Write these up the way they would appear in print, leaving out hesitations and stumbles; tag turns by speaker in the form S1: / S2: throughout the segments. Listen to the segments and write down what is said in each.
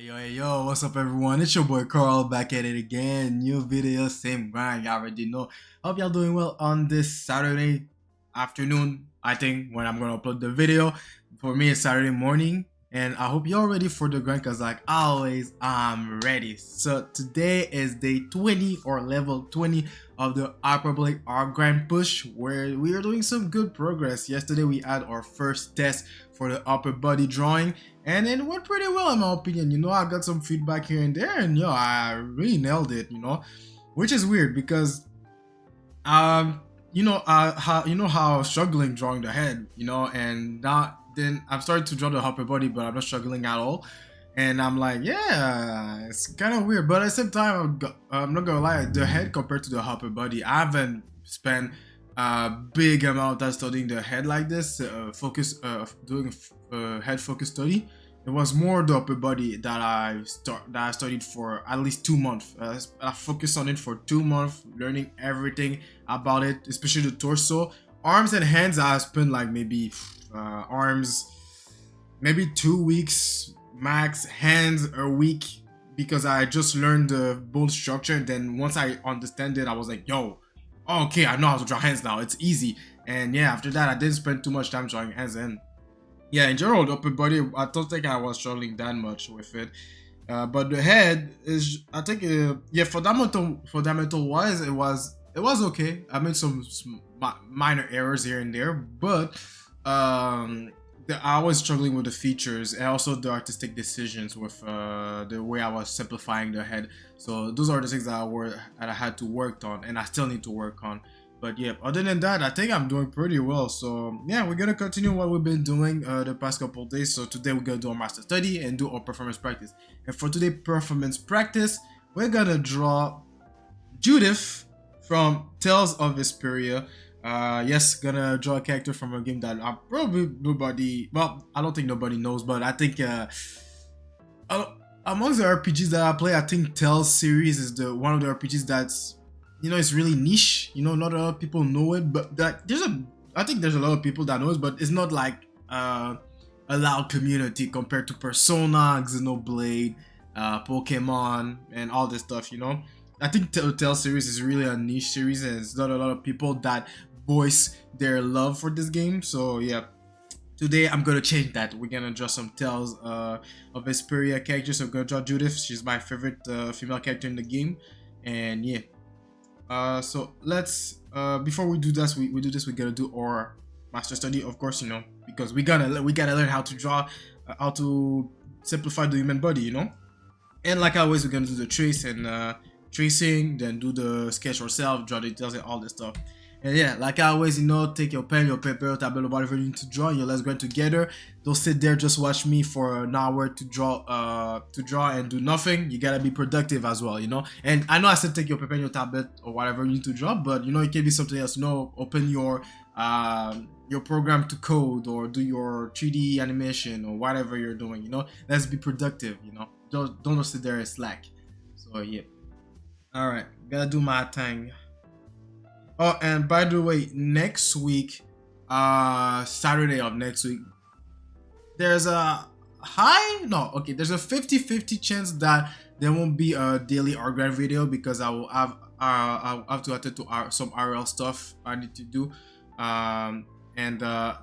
S1: Yo, what's up everyone? It's your boy Carl back at it again. New video, same grind, y'all already know. Hope y'all doing well on this Saturday afternoon, I think, when I'm gonna upload the video. For me, it's Saturday morning, and I hope y'all ready for the grind, cause like always, I'm ready. So today is day 20 or level 20 of the Hyperbolic Arc Grind Push, where we are doing some good progress. Yesterday we had our first test for the upper body drawing, and it went pretty well in my opinion. I got some feedback here and there, and I really nailed it, which is weird because how I was struggling drawing the head, and now then I've started to draw the upper body, but I'm not struggling at all. And I'm like, yeah, it's kind of weird, but at the same time, I'm not gonna lie, the head compared to the upper body, I haven't spent a big amount of time studying the head like this, doing head focus study. It was more the upper body that I studied for at least 2 months. I focused on it for 2 months, learning everything about it, especially the torso. Arms and hands, I spent like maybe arms, maybe 2 weeks max. Hands a week, because I just learned the bone structure. And then once I understand it, I was like, yo, okay, I know how to draw hands now. It's easy. And yeah, after that, I didn't spend too much time drawing hands. And yeah, in general, the upper body, I don't think I was struggling that much with it. But the head is, I think, yeah, fundamental wise, it was okay. I made some minor errors here and there, but I was struggling with the features and also the artistic decisions with the way I was simplifying the head. So those are the things that I had to work on, and I still need to work on. But yeah, other than that, I think I'm doing pretty well. So yeah, we're gonna continue what we've been doing the past couple of days. So today we're gonna do our master study and do our performance practice. And for today's performance practice, we're gonna draw Judith from Tales of Vesperia. Yes, gonna draw a character from a game that probably nobody, well, I don't think nobody knows, but I think amongst the RPGs that I play, I think Tales series is the one of the RPGs that's, it's really niche. Not a lot of people know it, but I think there's a lot of people that know it, but it's not like a loud community compared to Persona, Xenoblade, Pokemon, and all this stuff. I think Telltale series is really a niche series, and it's not a lot of people that voice their love for this game. So yeah, today I'm gonna change that. We're gonna draw some Tales of Vesperia characters. So I'm gonna draw Judith. She's my favorite female character in the game, and yeah. So let's before we do this, we gotta do our master study, of course, because we gotta learn how to draw, how to simplify the human body, and like always, we're gonna do the trace and tracing, then do the sketch yourself, draw the details and all this stuff. And yeah, like always, take your pen, your paper, your tablet, whatever you need to draw, and let's grind together. Don't sit there, just watch me for an hour to draw and do nothing. You gotta be productive as well, And I know I said take your paper and your tablet or whatever you need to draw, but it can be something else. Open your program to code or do your 3D animation or whatever you're doing. Let's be productive. Don't just sit there and slack. So yeah. All right, gotta do my thing. Oh, and by the way, next week, Saturday of next week, there's a there's a 50-50 chance that there won't be a daily art grind video, because I'll have to attend to some RL stuff I need to do, and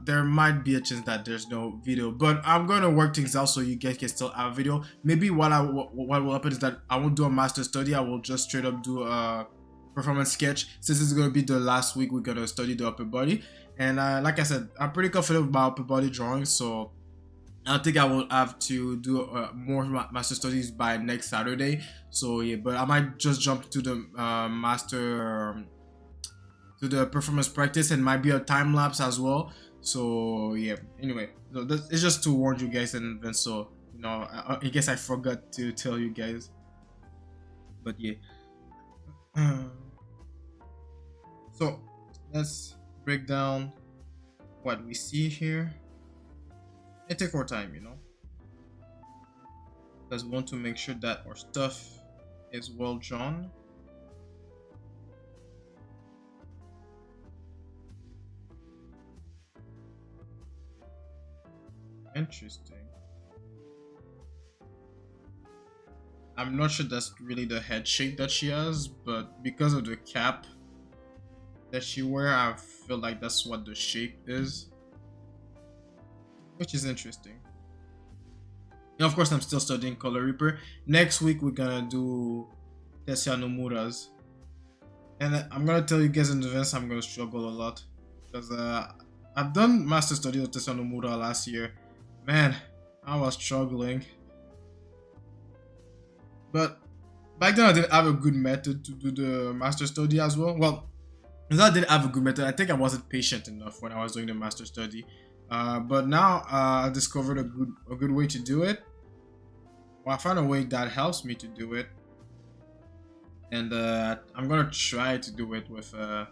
S1: there might be a chance that there's no video, but I'm going to work things out so you guys can still have a video. Maybe what will happen is that I won't do a master study. I will just straight up do a performance sketch, since it's going to be the last week we're going to study the upper body. And like I said, I'm pretty confident with my upper body drawing, so I think I will have to do more master studies by next Saturday. So yeah, but I might just jump to the to the performance practice, and might be a time lapse as well. So yeah, anyway, so it's just to warn you guys, and then so I guess I forgot to tell you guys, but yeah. So let's break down what we see here and take our time, because we want to make sure that our stuff is well drawn. Interesting. I'm not sure that's really the head shape that she has, but because of the cap that she wear, I feel like that's what the shape is, which is interesting. And of course, I'm still studying Color Reaper. Next week, we're gonna do Tetsuya Nomura's. And I'm gonna tell you guys in advance, I'm gonna struggle a lot. Because I've done Master Study of Tetsuya Nomura last year. Man, I was struggling. But back then, I didn't have a good method to do the Master Study as well. Well, because I didn't have a good method, I think I wasn't patient enough when I was doing the Master Study. But now I discovered a good way to do it. Well, I found a way that helps me to do it, and I'm gonna try to do it with the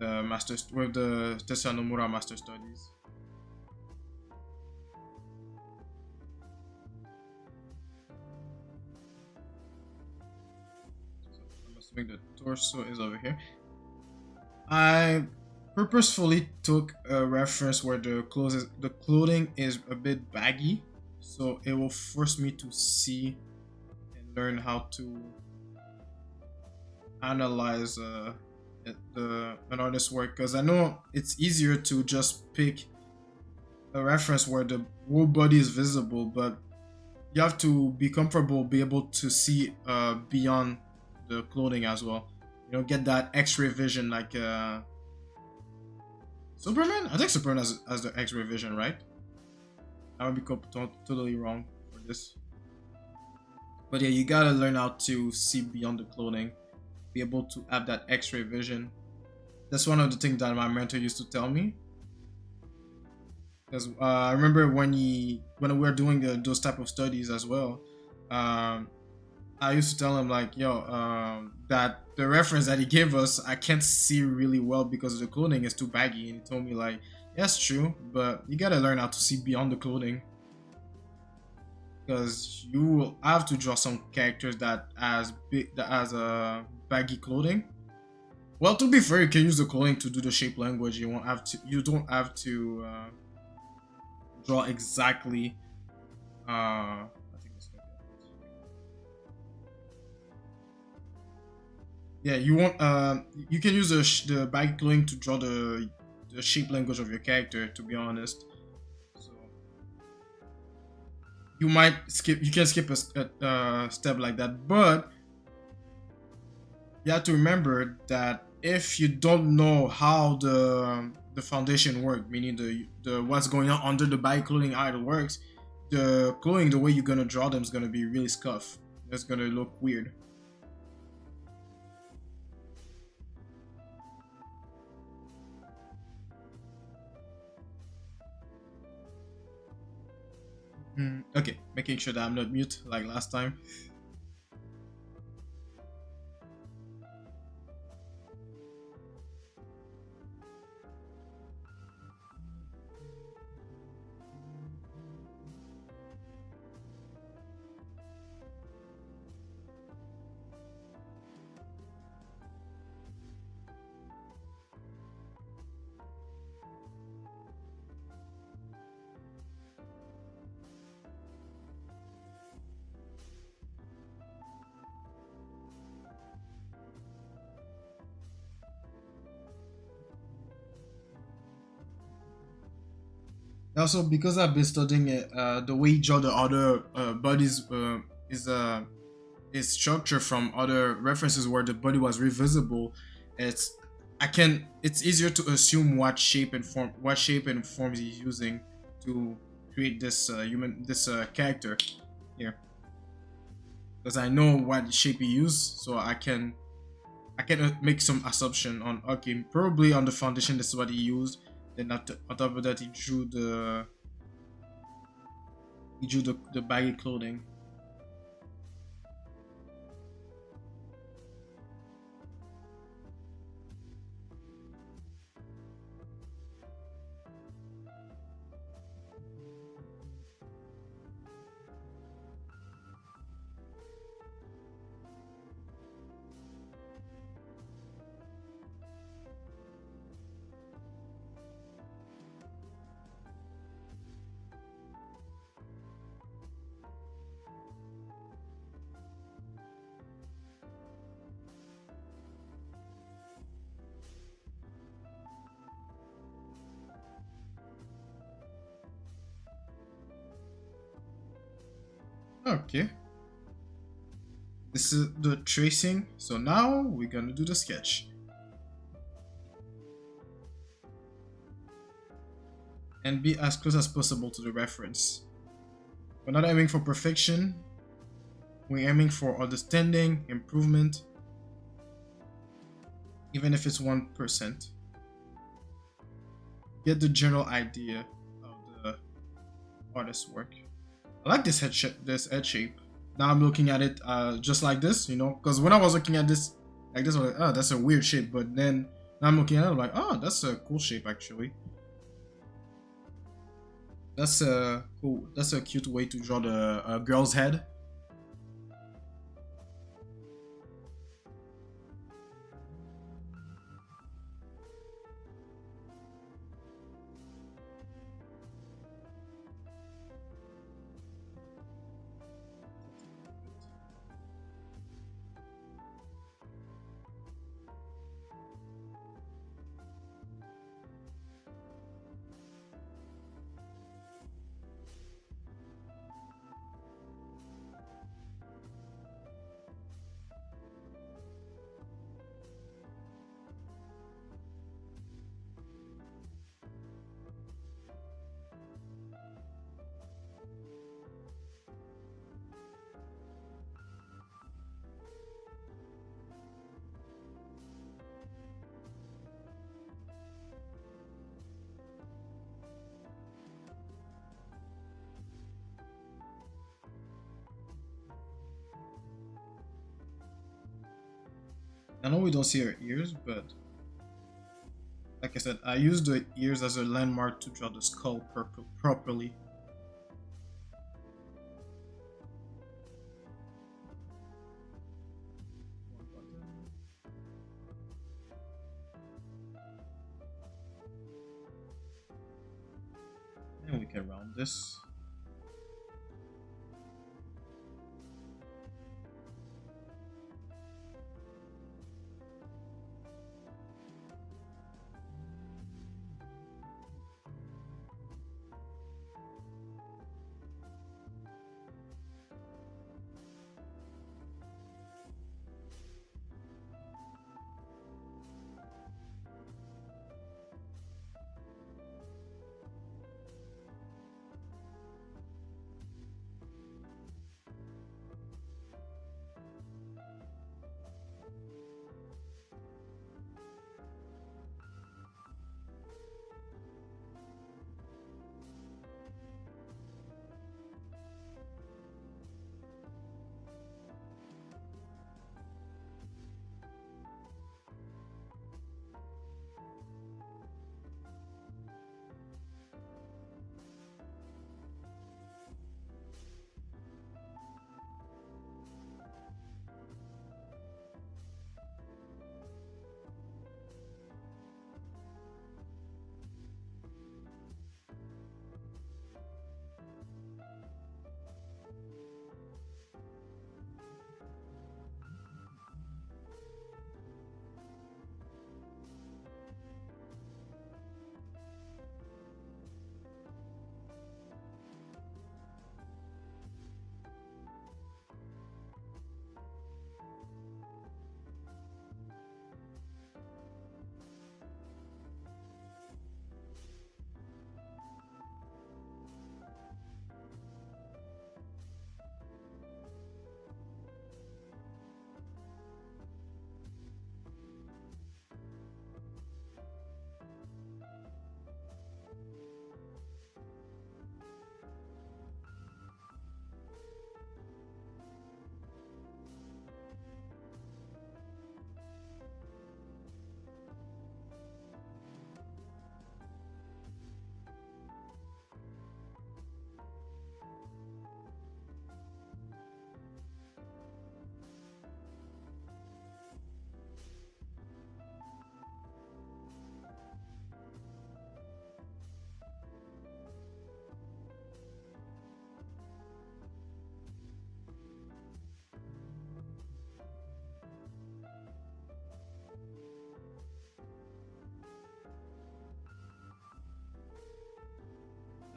S1: Tetsuya Nomura Master Studies. So I'm assuming the torso is over here. I purposefully took a reference where the clothing is a bit baggy, so it will force me to see and learn how to analyze an artist's work, because I know it's easier to just pick a reference where the whole body is visible, but you have to be comfortable, be able to see beyond the clothing as well. You know, get that X-ray vision like Superman. I think Superman has the X-ray vision, right? I would be totally wrong for this. But yeah, you gotta learn how to see beyond the clothing, be able to have that X-ray vision. That's one of the things that my mentor used to tell me. Because I remember when we were doing those type of studies as well, I used to tell him like, yo, that the reference that he gave us, I can't see really well because the clothing is too baggy. And he told me like, yeah, that's true, but you gotta learn how to see beyond the clothing. Because you will have to draw some characters that has a baggy clothing. Well, to be fair, you can use the clothing to do the shape language. You won't have to. You don't have to draw exactly. I think it's like that. Yeah, you want. You can use the baggy clothing to draw the shape language of your character. To be honest, so you might skip. You can skip a step like that, but you have to remember that if you don't know how the foundation works, meaning the what's going on under the baggy clothing, how it works, the clothing, the way you're gonna draw them is gonna be really scuffed. It's gonna look weird. Okay, making sure that I'm not mute like last time. Also, because I've been studying it, the way you draw the other bodies is structured from other references where the body was revisible. It's it's easier to assume what shape and forms he's using to create this character here, because I know what shape he used, so I can make some assumption on, okay, probably on the foundation this is what he used. Then on top of that, he drew the baggy clothing. Okay, this is the tracing. So now we're gonna do the sketch. And be as close as possible to the reference. We're not aiming for perfection. We're aiming for understanding, improvement, even if it's 1%. Get the general idea of the artist's work. I like this this head shape. Now I'm looking at it just like this, you know, because when I was looking at this like this, I was like, oh, that's a weird shape. But then now I'm looking at it, I'm like, oh, that's a cool shape actually. That's a cool. That's a cute way to draw the girl's head. I know we don't see her ears, but like I said, I use the ears as a landmark to draw the skull properly. And we can round this.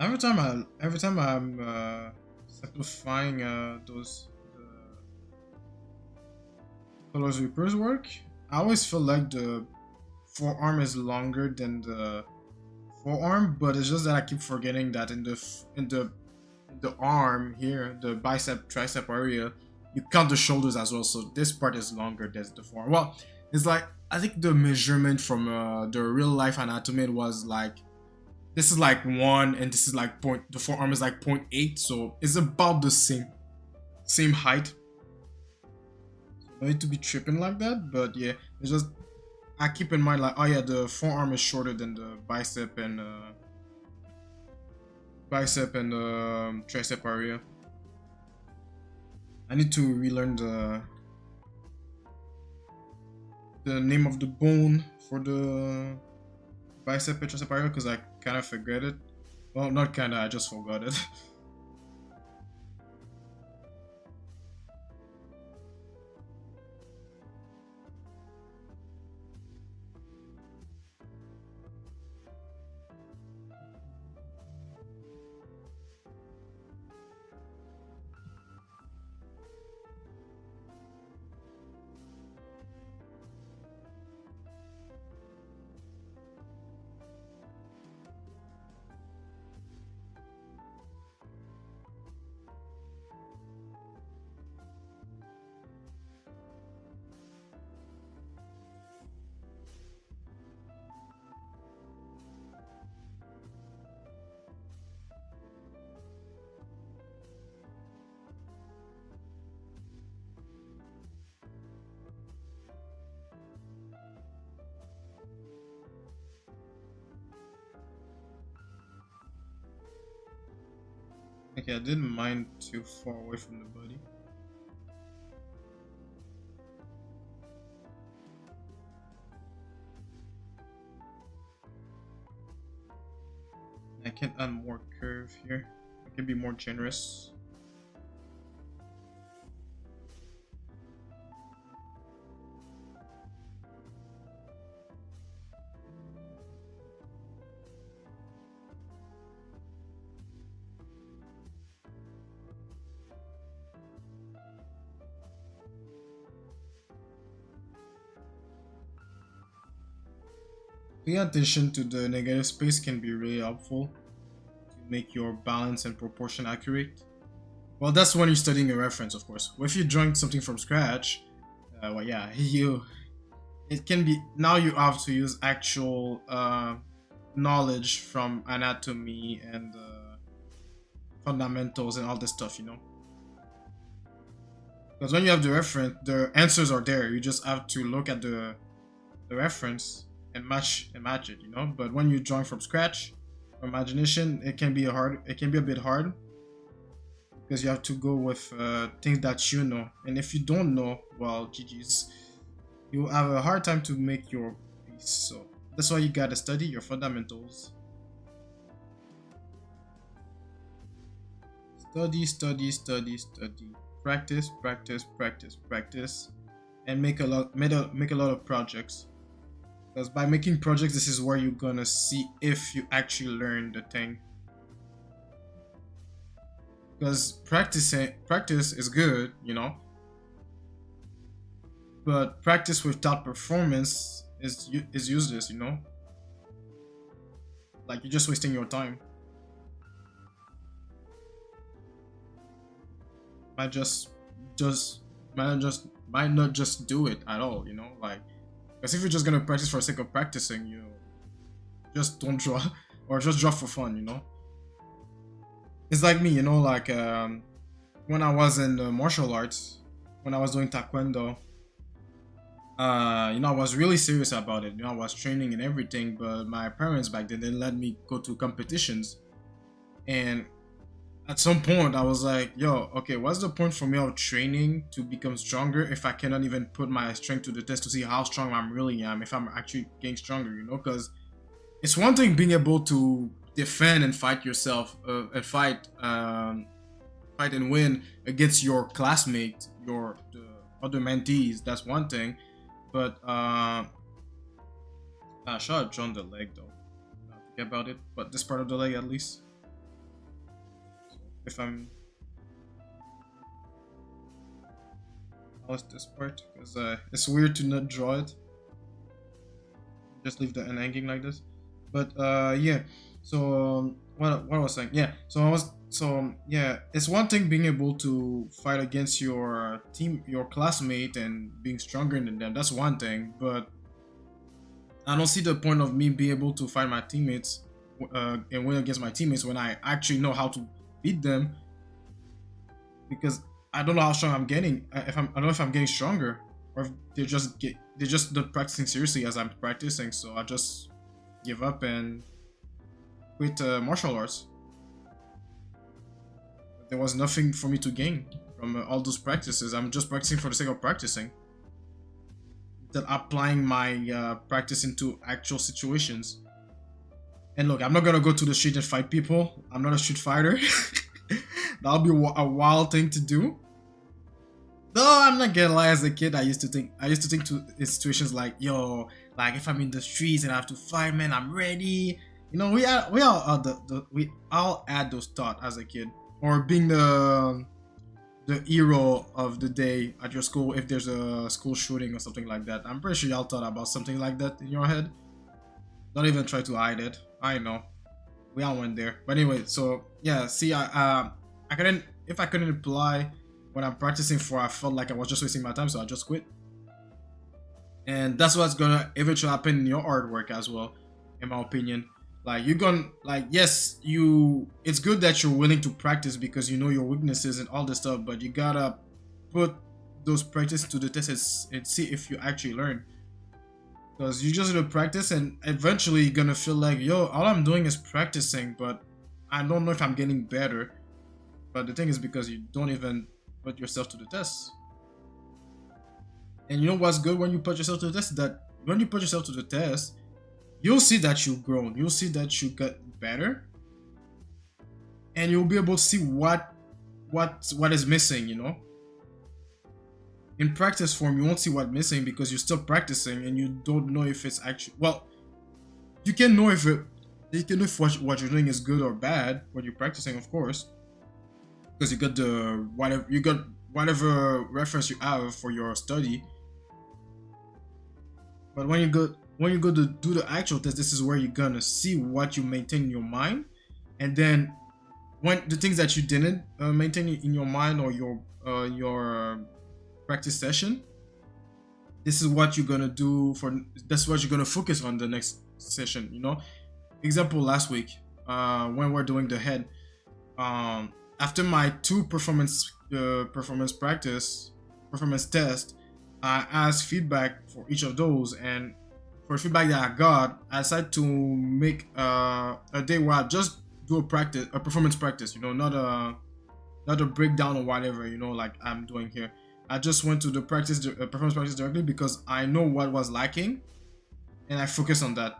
S1: Every time I'm simplifying those Colors Reapers work. I always feel like the forearm is longer than the forearm, but it's just that I keep forgetting that in the arm here, the bicep tricep area, you count the shoulders as well. So this part is longer than the forearm. Well, it's like I think the measurement from the real life anatomy was like this is like one, and this is like point. The forearm is like 0.8, so it's about the same height. No need to be tripping like that, but yeah, it's just I keep in mind like oh yeah, the forearm is shorter than the bicep and tricep area. I need to relearn the name of the bone for the bicep and tricep area because I kind of forget it. Well, not kind of, I just forgot it. Okay, I didn't mind too far away from the body. I can add more curve here. I can be more generous. Paying attention to the negative space can be really helpful to make your balance and proportion accurate. Well, that's when you're studying a reference, of course. If you're drawing something from scratch, well, yeah, it can be now you have to use actual knowledge from anatomy and fundamentals and all this stuff, Because when you have the reference, the answers are there. You just have to look at the reference and match it. But when you're drawing from scratch, imagination, it can be a bit hard because you have to go with things that you know, and if you don't know, well, GG's, you have a hard time to make your piece. So that's why you gotta study your fundamentals. Study. Practice, and make a lot of projects. Because by making projects, this is where you're gonna see if you actually learn the thing. Because practice is good, but practice without performance is useless, Like you're just wasting your time. Might not just do it at all, Like, because if you're just gonna practice for the sake of practicing, you just don't draw, or just draw for fun, It's like me, like when I was in martial arts, when I was doing taekwondo, I was really serious about it. I was training and everything, but my parents back then didn't let me go to competitions. And at some point, I was like, yo, okay, what's the point for me of training to become stronger if I cannot even put my strength to the test to see how strong I really am, if I'm actually getting stronger, Because it's one thing being able to defend and fight yourself, and fight and win against your classmate, the other mentees. That's one thing, but I should have drawn the leg though. Forget about it. But this part of the leg at least. So if I'm lost this part because it's weird to not draw it. Just leave the end hanging like this. But yeah. So what I was saying? Yeah. So I was yeah. It's one thing being able to fight against your team, your classmate, and being stronger than them. That's one thing. But I don't see the point of me being able to fight my teammates and win against my teammates when I actually know how to beat them, because I don't know how strong I'm getting. I don't know if I'm getting stronger, or if they're just not practicing seriously as I'm practicing. So I just give up and quit martial arts. There was nothing for me to gain from all those practices. I'm just practicing for the sake of practicing, that applying my practice into actual situations. And look, I'm not gonna go to the street and fight people. I'm not a street fighter. That'll be a wild thing to do. Though I'm not gonna lie, as a kid, I used to think to in situations like, yo, like if I'm in the streets and I have to fight, man, I'm ready. You know, we all had those thoughts as a kid, or being the hero of the day at your school if there's a school shooting or something like that. I'm pretty sure y'all thought about something like that in your head. Don't even try to hide it. I know. We all went there. But anyway, so yeah, see, I couldn't, if I couldn't apply what I'm practicing for, I felt like I was just wasting my time, so I just quit. And that's what's gonna eventually happen in your artwork as well, in my opinion. Like you're gonna, like, yes, it's good that you're willing to practice because you know your weaknesses and all this stuff, but you gotta put those practice to the test and see if you actually learn. Because you just do practice and eventually you're gonna feel like, yo, all I'm doing is practicing, but I don't know if I'm getting better. But the thing is, because you don't even put yourself to the test. And you know what's good when you put yourself to the test? That when you put yourself to the test, you'll see that you've grown. You'll see that you got better. And you'll be able to see what is missing, you know? In practice form, you won't see what's missing because you're still practicing and you don't know if it's actually, well, you can know if what you're doing is good or bad when you're practicing, of course, because you got whatever reference you have for your study. But when you go to do the actual test, this is where you're gonna see what you maintain in your mind, and then when the things that you didn't maintain in your mind or your practice session, this is what you're gonna do that's what you're gonna focus on the next session, you know. Example, last week when we're doing the head, after my two performance test, I asked feedback for each of those, and for feedback that I got, I decided to make a day where I just do a performance practice, you know, not a breakdown or whatever, you know, like I'm doing here. I just went to the performance practice directly because I know what was lacking, and I focus on that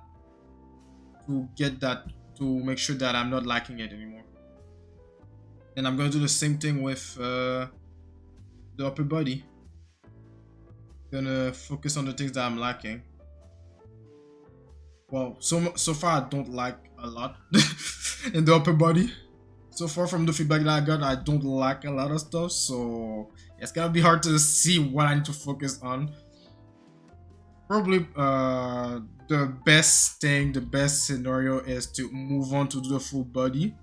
S1: to get that, to make sure that I'm not lacking it anymore. And I'm gonna do the same thing with the upper body. Gonna focus on the things that I'm lacking. Well, so far I don't like a lot in the upper body. So far from the feedback that I got, I don't like a lot of stuff, so it's gonna be hard to see what I need to focus on. Probably the best scenario is to move on to do the full body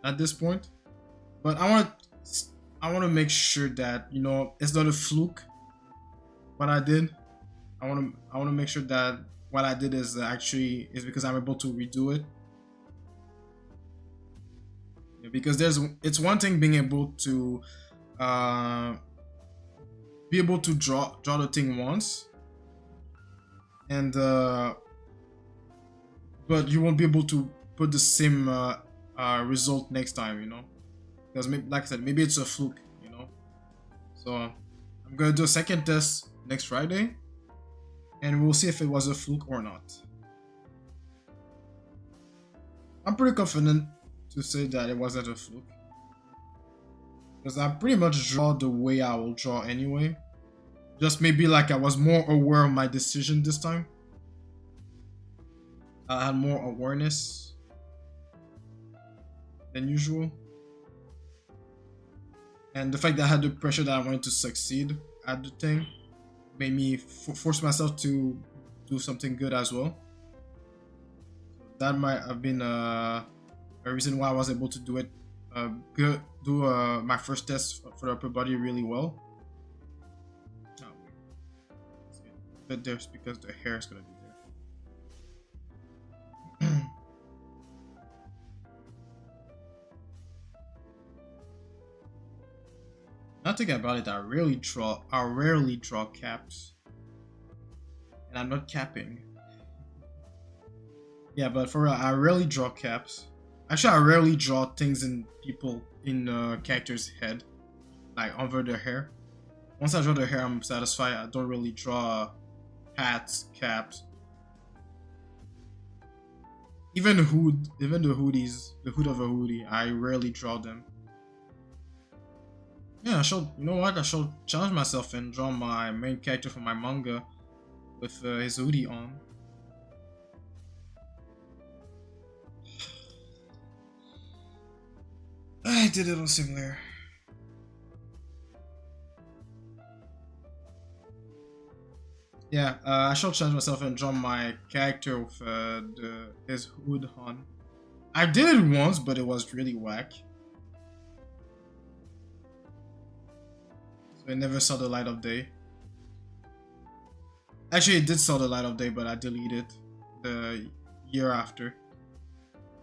S1: at this point. But I want to make sure that, you know, it's not a fluke what I did. I want to make sure that what I did is because I'm able to redo it. Because it's one thing being able to draw the thing once, and but you won't be able to put the same result next time, you know, because like I said, maybe it's a fluke, you know. So I'm gonna do a second test next Friday, and we'll see if it was a fluke or not. I'm pretty confident to say that it wasn't a fluke, because I pretty much draw the way I will draw anyway. Just maybe like I was more aware of my decision this time. I had more awareness than usual, and the fact that I had the pressure that I wanted to succeed at the thing. Made me force myself to do something good as well. That might have been a reason why I was able to do it good, do my first test for the upper body really well. Oh, but there's because the hair is gonna be there. Not thinking about it, I rarely draw caps, and I'm not capping. Yeah, but for real, I rarely draw caps. Actually, I rarely draw things in people in characters' head, like over their hair. Once I draw their hair, I'm satisfied. I don't really draw hats, caps, even the hoodies, the hood of a hoodie. I rarely draw them. Yeah, I should. You know what? I should challenge myself and draw my main character from my manga with his hoodie on. I did it on Simulator. Yeah, I should challenge myself and draw my character with his hood on. I did it once, but it was really whack. So it never saw the light of day. Actually, it did saw the light of day, but I deleted the year after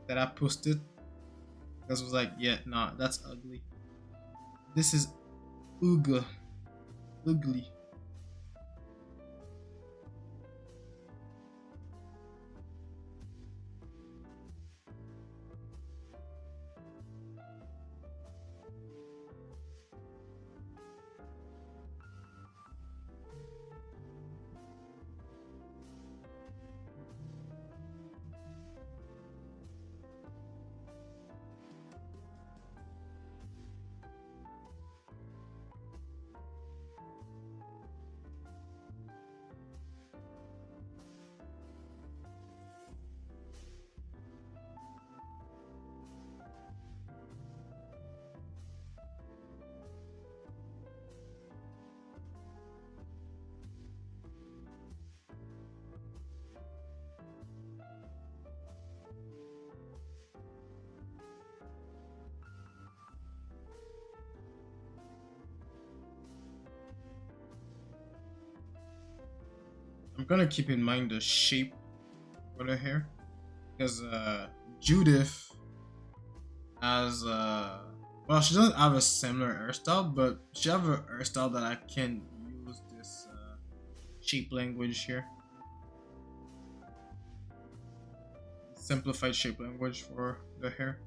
S1: that I posted. Because I was like, yeah, nah, that's ugly. This is ugly. I'm gonna keep in mind the shape for the hair because Judith has well, she doesn't have a similar hairstyle, but she have a hairstyle that I can use this shape language here, simplified shape language for the hair.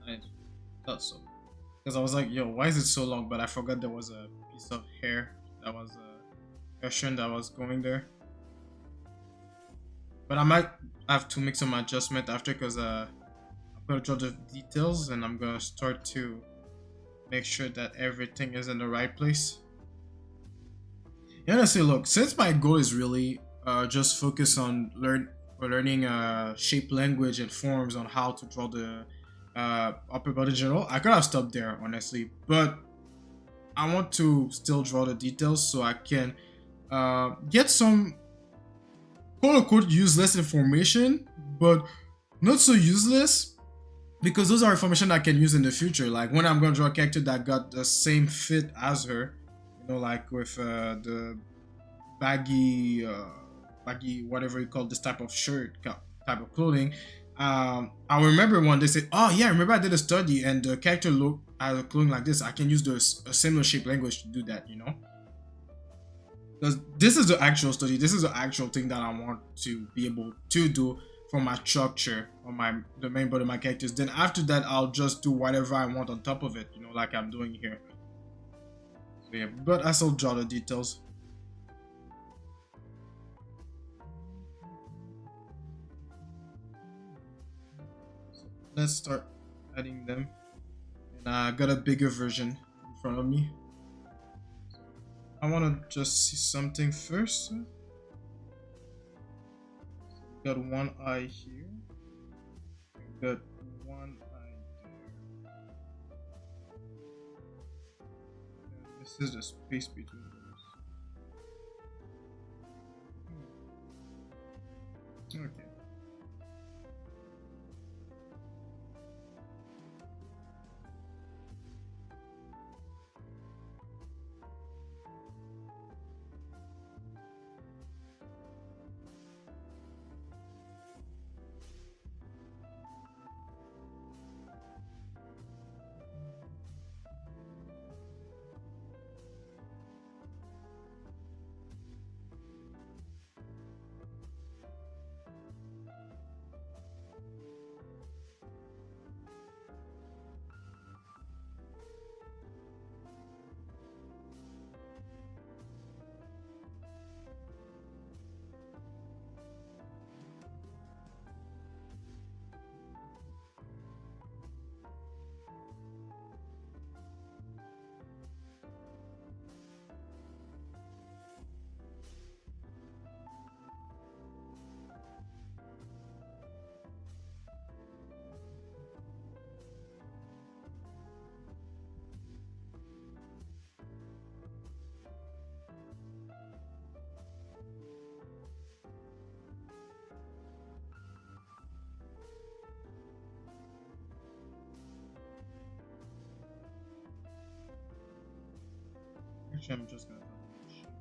S1: I thought so. Because I was like, yo, why is it so long? But I forgot there was a piece of hair that was a question that was going there. But I might have to make some adjustment after because I'm gonna draw the details and I'm gonna start to make sure that everything is in the right place. Yeah, honestly, look, since my goal is really just focus on learning shape language and forms on how to draw the upper body in general, I could have stopped there, honestly. But I want to still draw the details so I can get some quote unquote useless information, but not so useless because those are information I can use in the future. Like when I'm gonna draw a character that got the same fit as her, you know, like with the baggy, baggy, whatever you call this type of shirt, type of clothing. I remember one they said, "Oh yeah, I remember I did a study and the character look as a clothing like this. I can use a similar shape language to do that, you know." Because this is the actual study, this is the actual thing that I want to be able to do for my structure or my the main body of my characters. Then after that, I'll just do whatever I want on top of it, you know, like I'm doing here. So yeah, but I still draw the details. So let's start adding them. And I got a bigger version in front of me. I want to just see something first. Got one eye here. Got one eye there. And this is the space between those. Okay. Actually, I'm just gonna double check.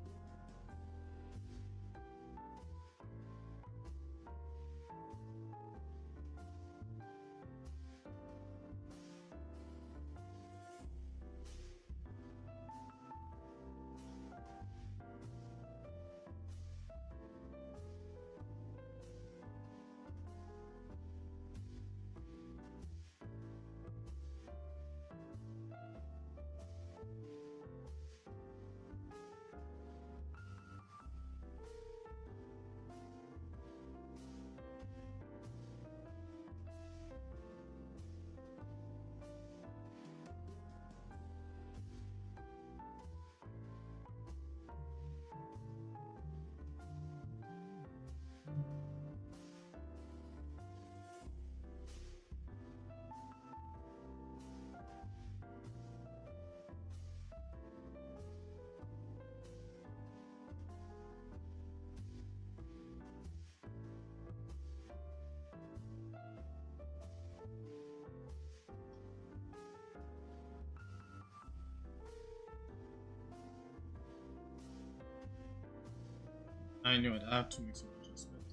S1: I knew it. I have to make some adjustment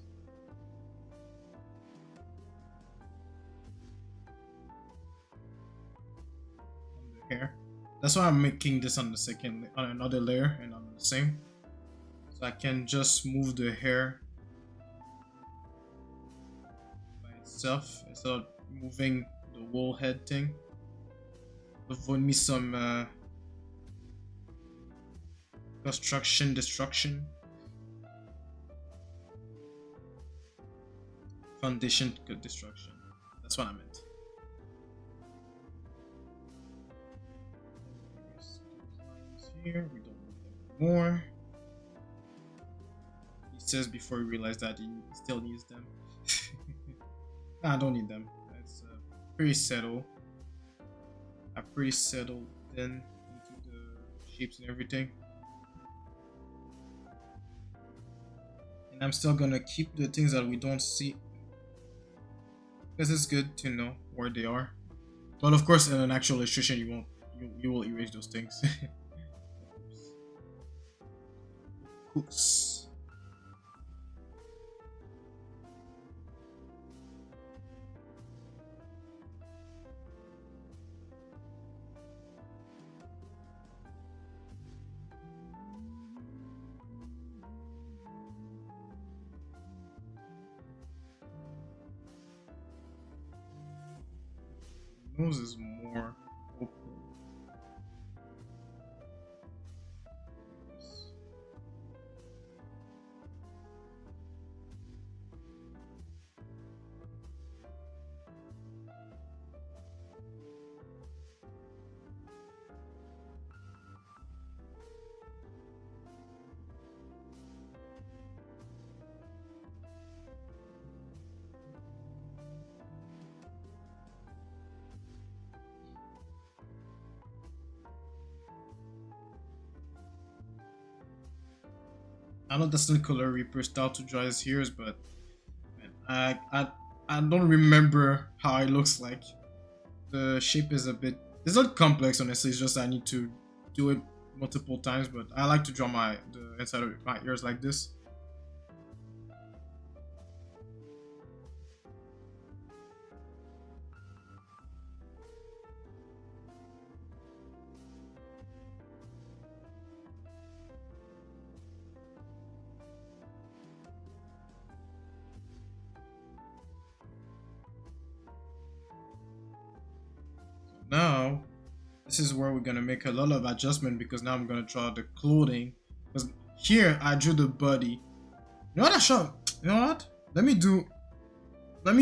S1: on the hair. That's why I'm making this on the second, on another layer and on the same. So I can just move the hair by itself instead of moving the whole head thing. Avoid me some construction destruction. Foundation destruction. That's what I meant. Here we don't need them anymore. He says before he realized that he still needs them. Nah, I don't need them. It's pretty settled. I pretty settled then into the shapes and everything. And I'm still gonna keep the things that we don't see. because it's good to know where they are. But of course, in an actual illustration, you won't. You will erase those things. Oops. Nose is more open. I know that's not Color Reaper style to draw his ears, but man, I don't remember how it looks like. The shape is a bit. It's not complex, honestly. It's just I need to do it multiple times. But I like to draw the inside of my ears like this. Now, this is where we're gonna make a lot of adjustment because now I'm gonna draw the clothing. Because here I drew the body. You know what I shot? You know what? Let me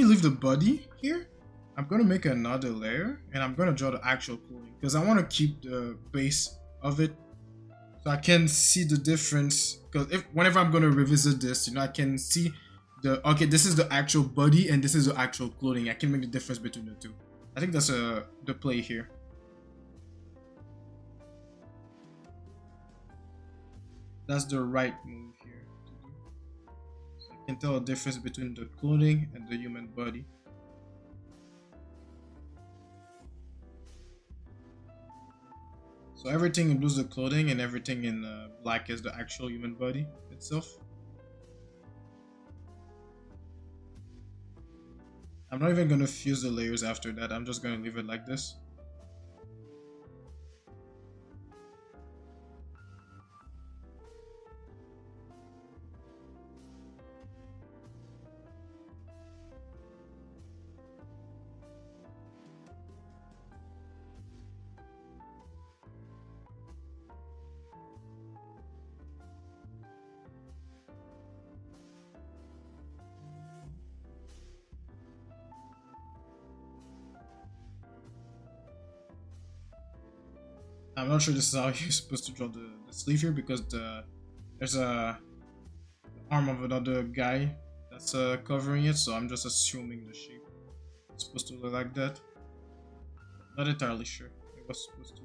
S1: leave the body here. I'm gonna make another layer and I'm gonna draw the actual clothing because I want to keep the base of it so I can see the difference. Because if whenever I'm gonna revisit this, I can see okay, this is the actual body and this is the actual clothing. I can make the difference between the two. I think that's the play here. That's the right move here to do. So I can tell a difference between the clothing and the human body. So everything in blue is the clothing and everything in black is the actual human body itself. I'm not even going to fuse the layers after that. I'm just going to leave it like this. I'm not sure this is how you're supposed to draw the sleeve here because there's a arm of another guy that's covering it, so I'm just assuming the shape is supposed to look like that. Not entirely sure it was supposed to.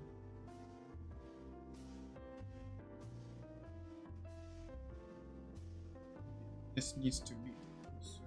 S1: This needs to be closer.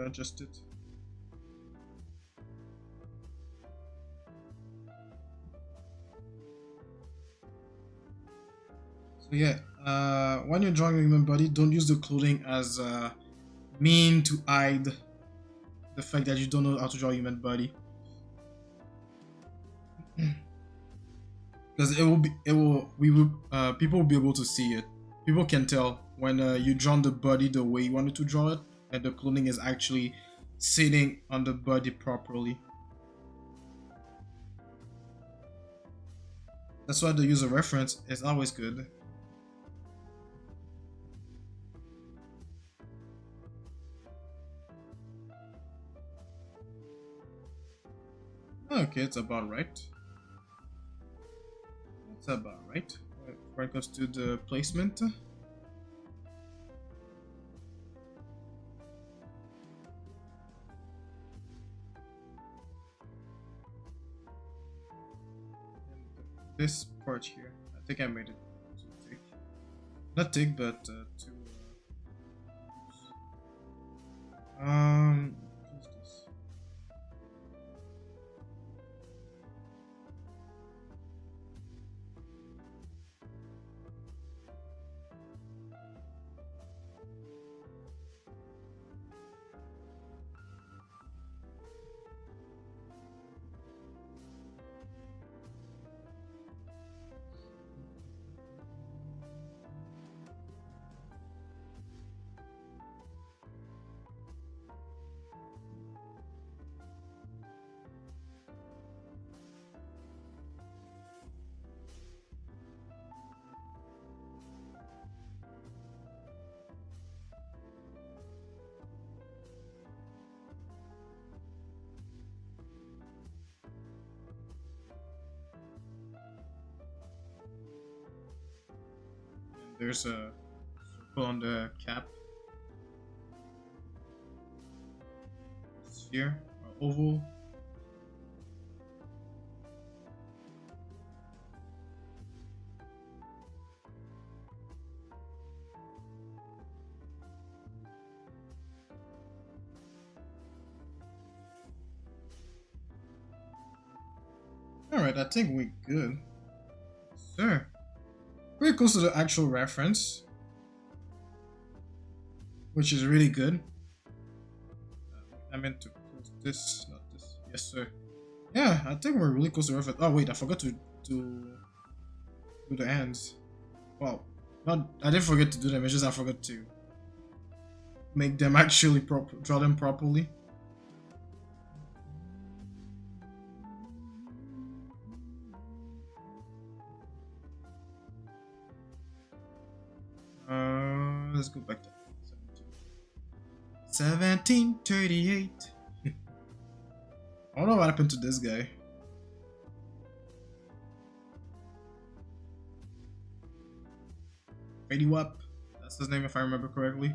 S1: adjust it. So yeah, when you're drawing a human body, don't use the clothing as a mean to hide the fact that you don't know how to draw a human body. Because people will be able to see it. People can tell when you draw the body the way you wanted to draw it, and the clothing is actually sitting on the body properly. That's why the user reference is always good. Okay, it's about right. It's about right. When it comes to the placement. This part here, I think I made it too thick. Not thick, but too. What's this? There's a circle on the cap. Sphere or oval. Alright, I think we're good. Sir. Pretty close to the actual reference, which is really good. I meant to close this, not this. Yes, sir. Yeah, I think we're really close to the reference. Oh wait, I forgot to do the hands. Well, not I didn't forget to do them. It's just I forgot to make them actually draw them properly. Let's go back to 1738. I don't know what happened to this guy. Brady Wap. That's his name if I remember correctly.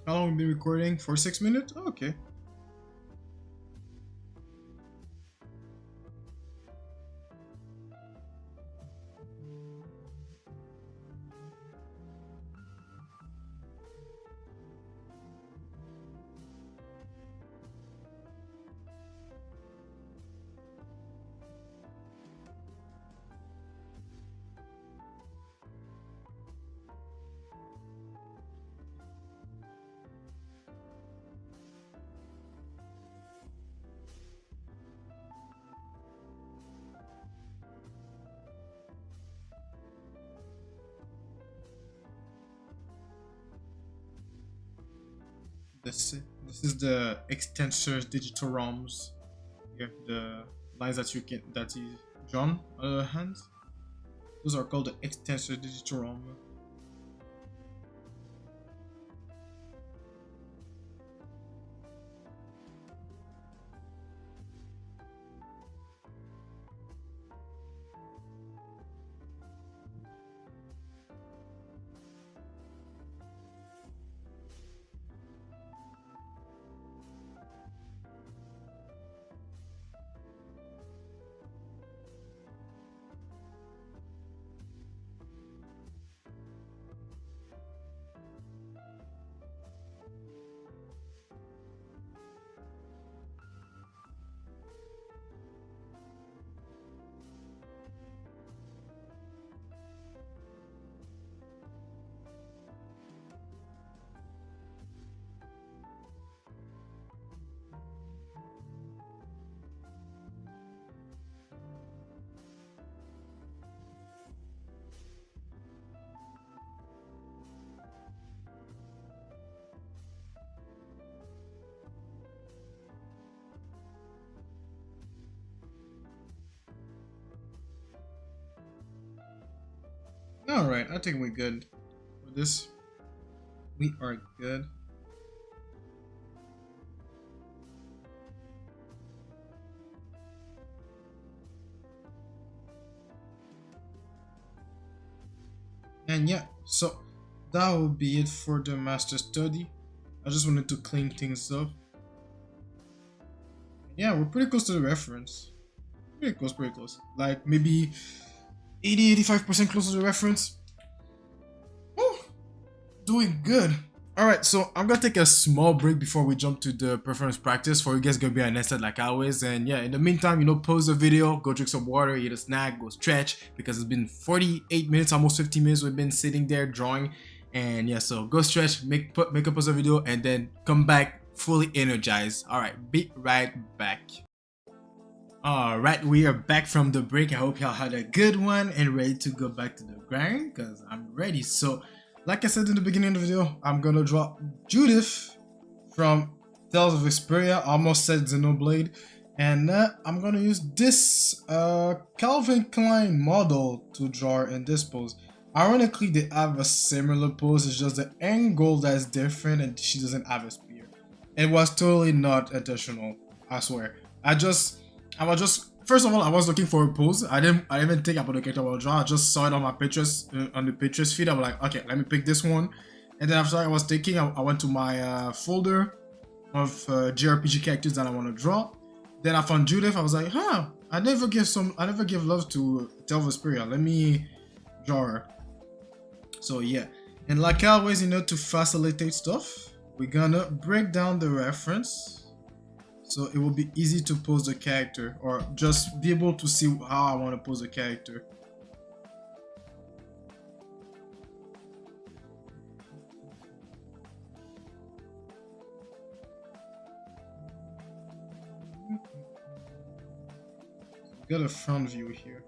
S1: How long have we been recording? For 6 minutes? Oh, okay. This is the extensor digital ROMs. Here, the lines that you can that is drawn on the hands. Those are called the extensor digital ROM. All right, I think we're good with this. We are good. And yeah, so that will be it for the master study. I just wanted to clean things up. Yeah, we're pretty close to the reference. Pretty close. Like maybe 80-85% close to the reference. Woo, doing good. Alright, so I'm gonna take a small break before we jump to the performance practice for you guys gonna be unnecessary like always. And yeah, in the meantime, pause the video, go drink some water, eat a snack, go stretch, because it's been 48 minutes, almost 50 minutes we've been sitting there drawing. And yeah, so go stretch, make a pause the video, and then come back fully energized. Alright, be right back. Alright, we are back from the break. I hope y'all had a good one and ready to go back to the grind, because I'm ready. So like I said in the beginning of the video, I'm gonna draw Judith from Tales of Vesperia, almost said Xenoblade, and I'm gonna use this Calvin Klein model to draw in this pose. Ironically, they have a similar pose, it's just the angle that's different and she doesn't have a spear. It was totally not intentional, I swear. First of all, I was looking for a pose. I didn't even think about the character I will draw. I just saw it on my pictures, on the pictures feed. I was like, okay, let me pick this one. And then after I was thinking, I went to my folder of JRPG characters that I want to draw. Then I found Judith. I was like, huh, I never give love to Tales of Vesperia. Let me draw her. So yeah, and like always, to facilitate stuff, we're gonna break down the reference. So it will be easy to pose the character, or just be able to see how I want to pose the character. Got a front view here.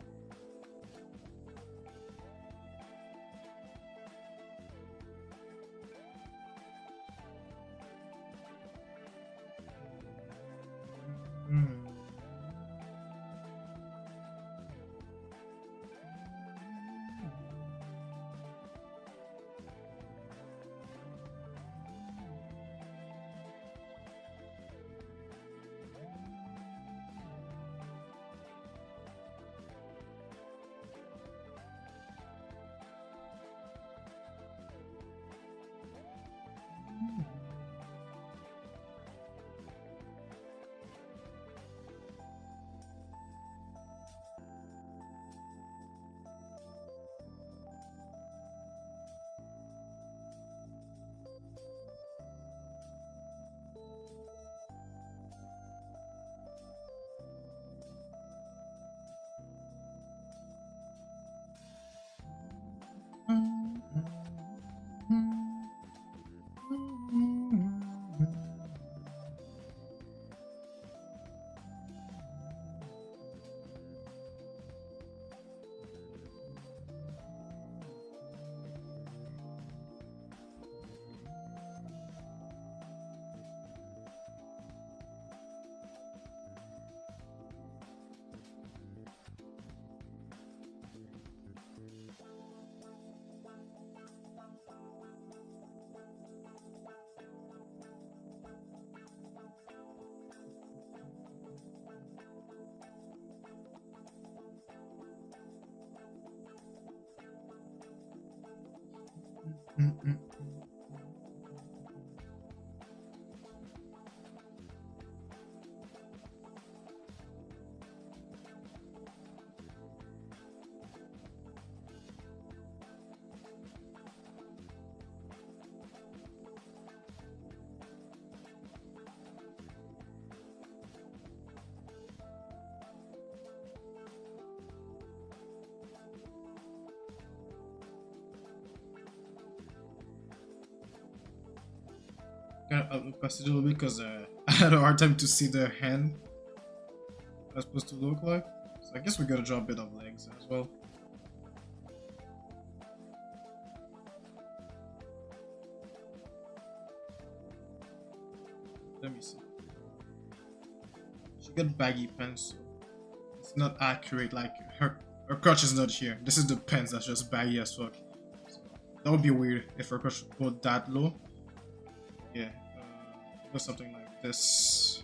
S1: Mm-mm. I'll pass it a little bit because I had a hard time to see the hand was supposed to look like. So I guess we gotta draw a bit of legs as well. Let me see. She got baggy pants, so it's not accurate. Like her crotch is not here. This is the pants that's just baggy as fuck. So that would be weird if her crotch would go that low. Yeah, go something like this.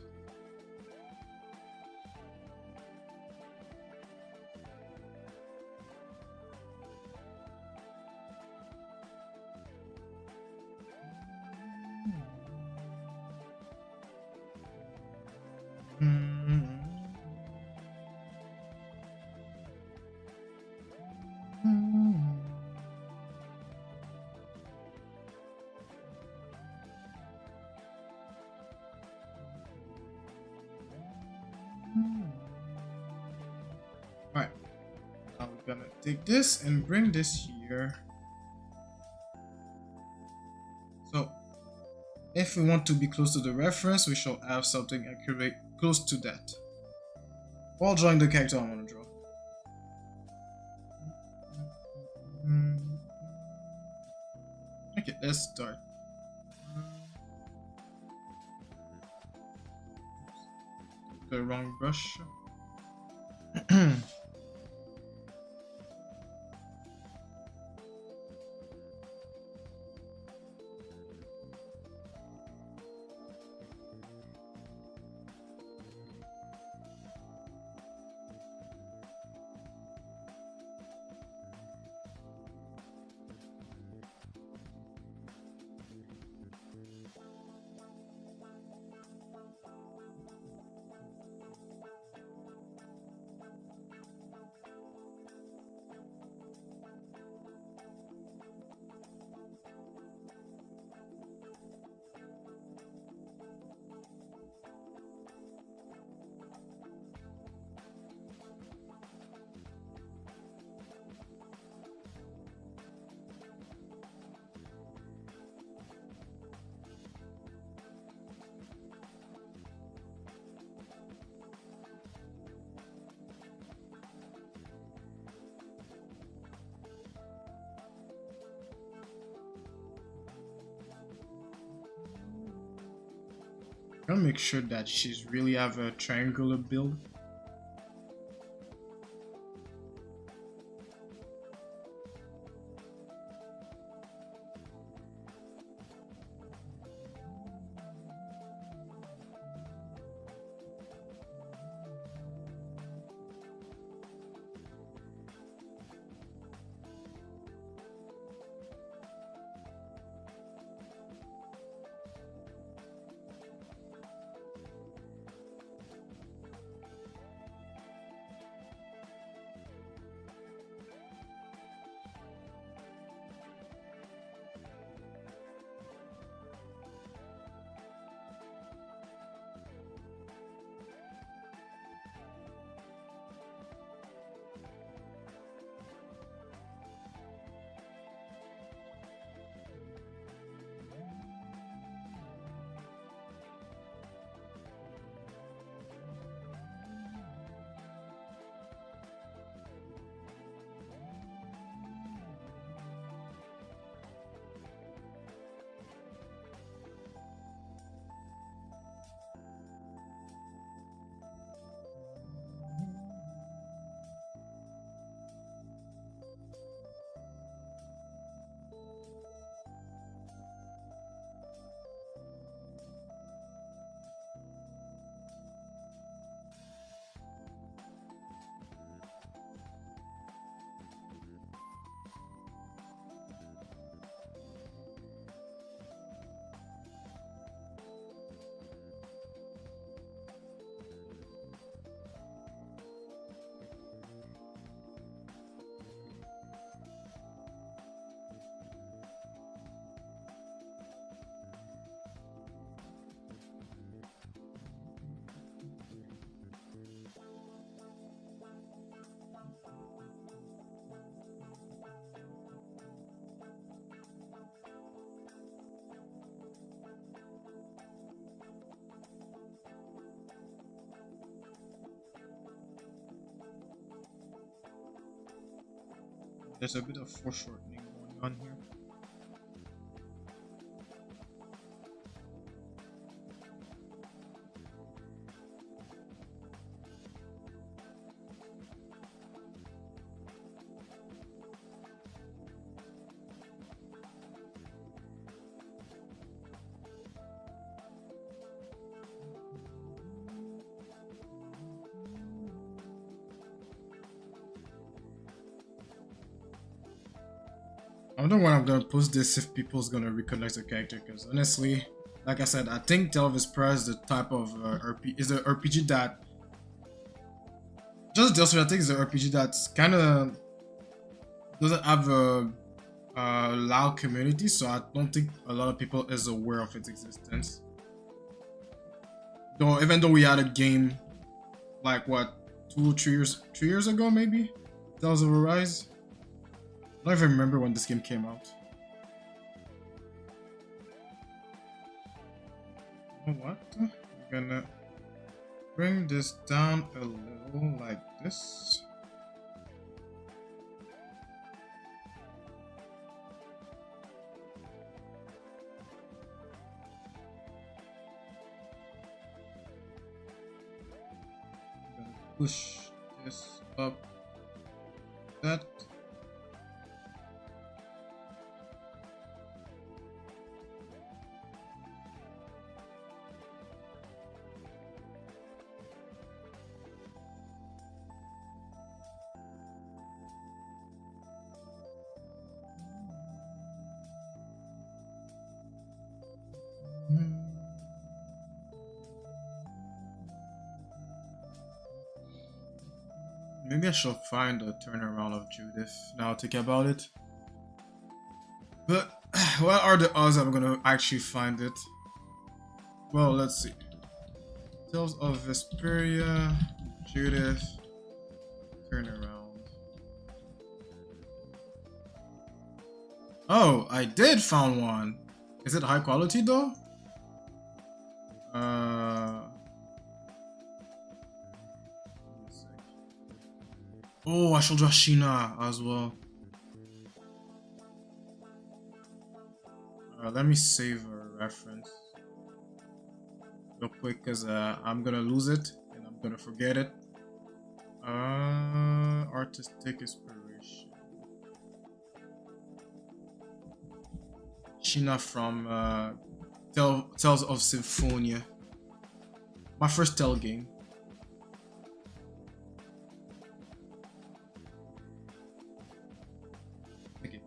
S1: Alright, now we're gonna take this and bring this here. So, if we want to be close to the reference, we shall have something accurate close to that. While drawing the character I want to draw. Okay, let's start. The wrong brush. I'll make sure that she's really have a triangular build. There's a bit of foreshortening going on here. I wonder when I'm gonna post this if people's gonna recognize the character, because honestly, like I said, I think Tale of Vesperia is the type of is the RPG that just Delphi, I think is the RPG that's kind of doesn't have a loud community, so I don't think a lot of people is aware of its existence. Though even though we had a game like what 2 or 3 years ago maybe, Tales of Arise. I don't even remember when this game came out. You know what? I'm gonna bring this down a little like this. I'm gonna push this up. That. Maybe I should find a turnaround of Judith now think about it. But what are the odds I'm gonna actually find it? Well, let's see. Tales of Vesperia, Judith, turnaround. Oh, I did found one. Is it high quality though? Oh, I should draw Sheena as well. Let me save a reference real quick because I'm gonna lose it and I'm gonna forget it. Artistic inspiration. Sheena from Tales of Symphonia. My first Tell game. Okay.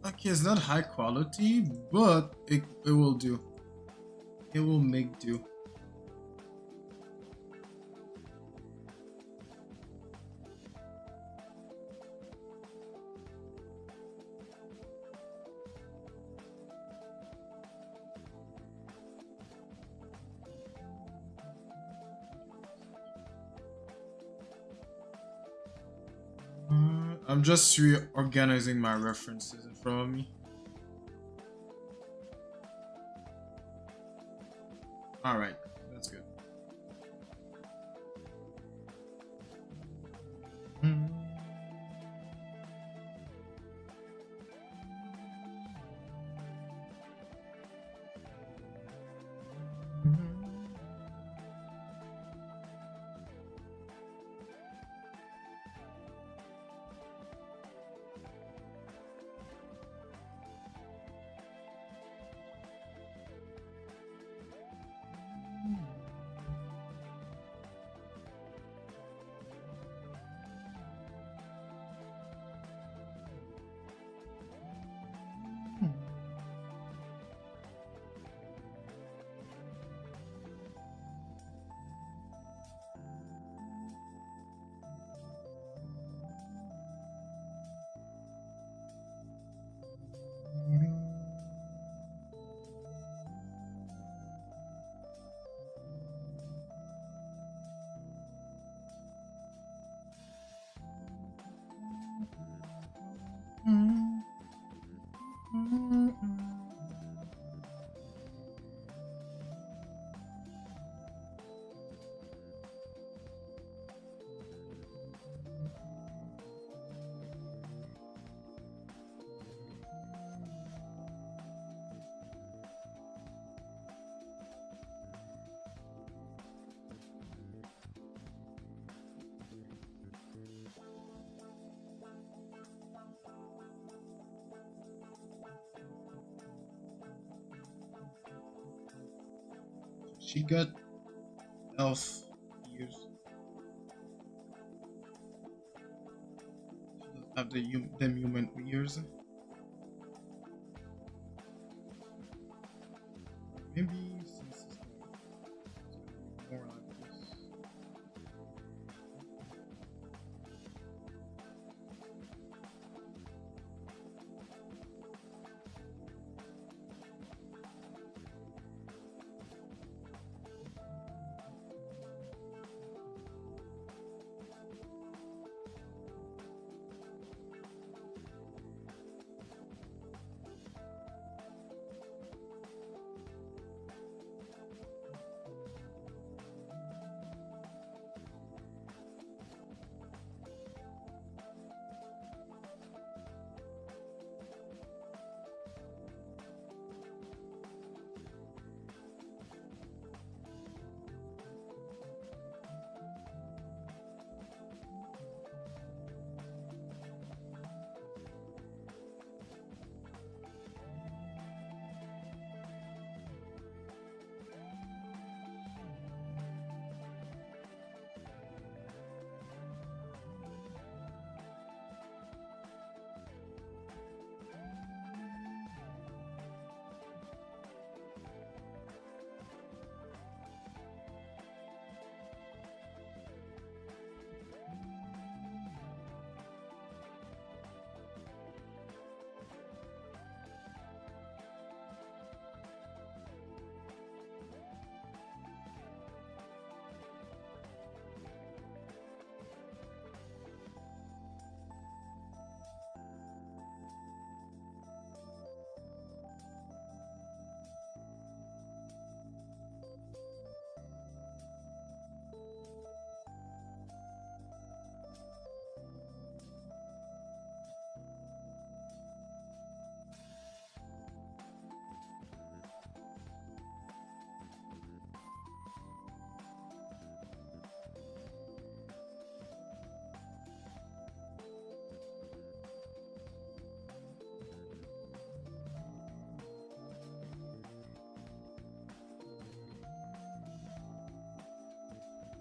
S1: Okay, it's not high quality, but it will do. It will make do. I'm just reorganizing my references in front of me. Alright, that's good. She got elf ears. She doesn't have them human ears. Maybe since it's gonna be more like this.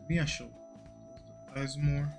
S1: Maybe I should close the eyes more.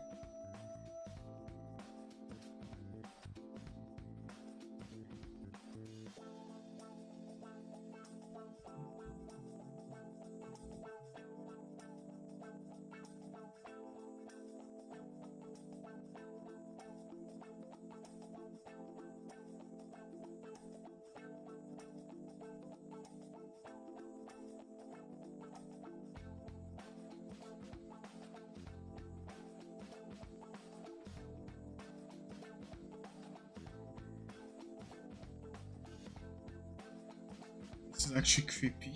S1: This is actually creepy.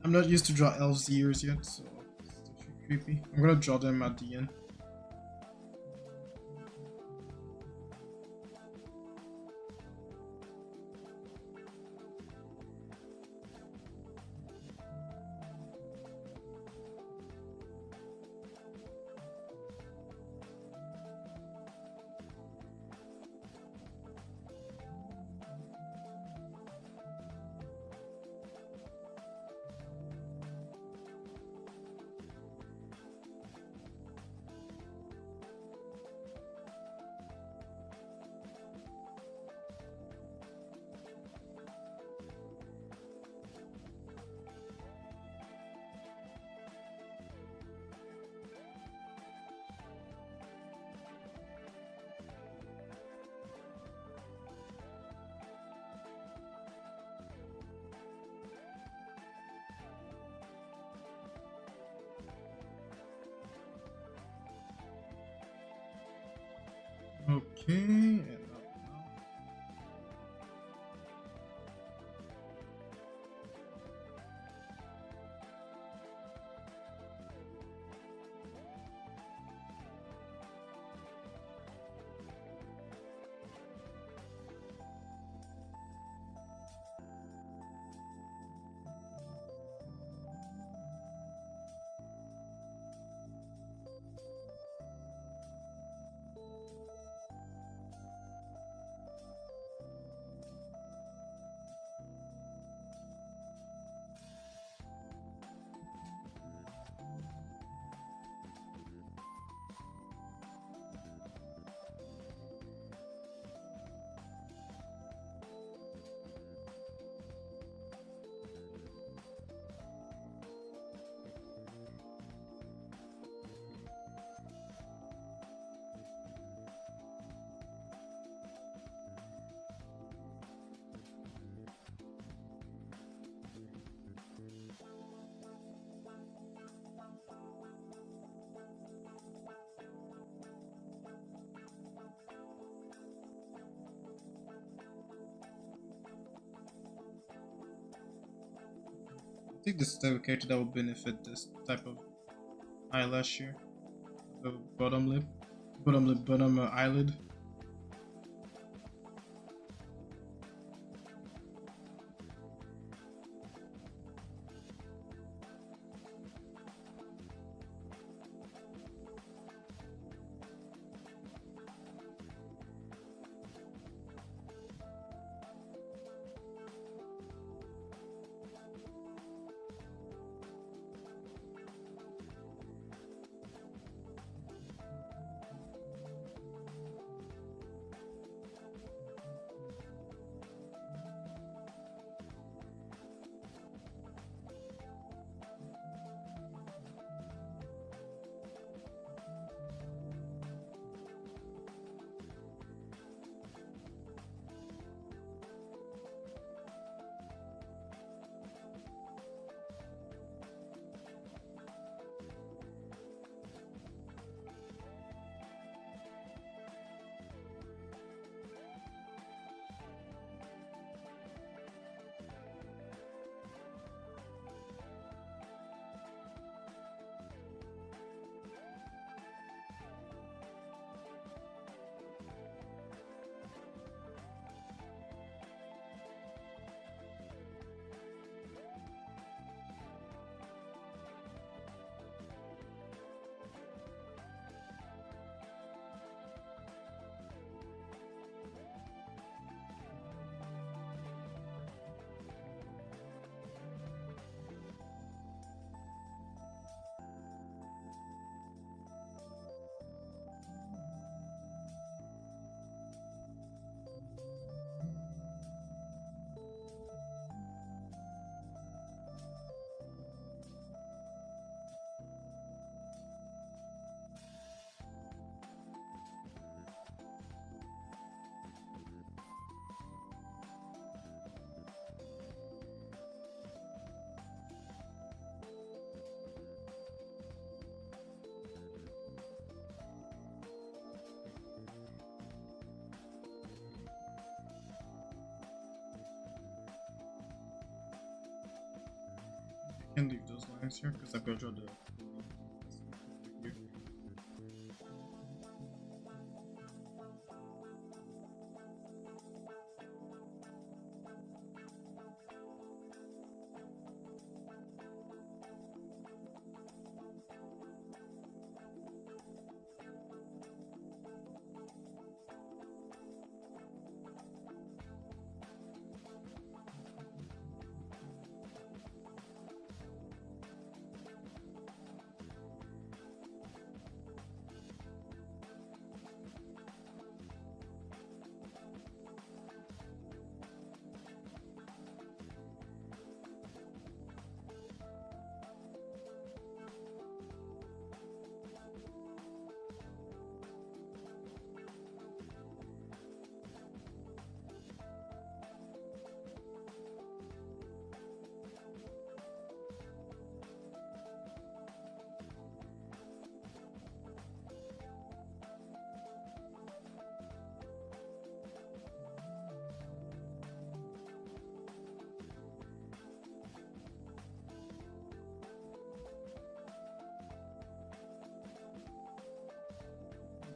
S1: I'm not used to draw elves' ears yet, so it's actually creepy. I'm gonna draw them at the end. Okay, and now. think this type of character that would benefit this type of eyelash here. The bottom lip, bottom eyelid. Can leave those lines here because I've got to draw the here.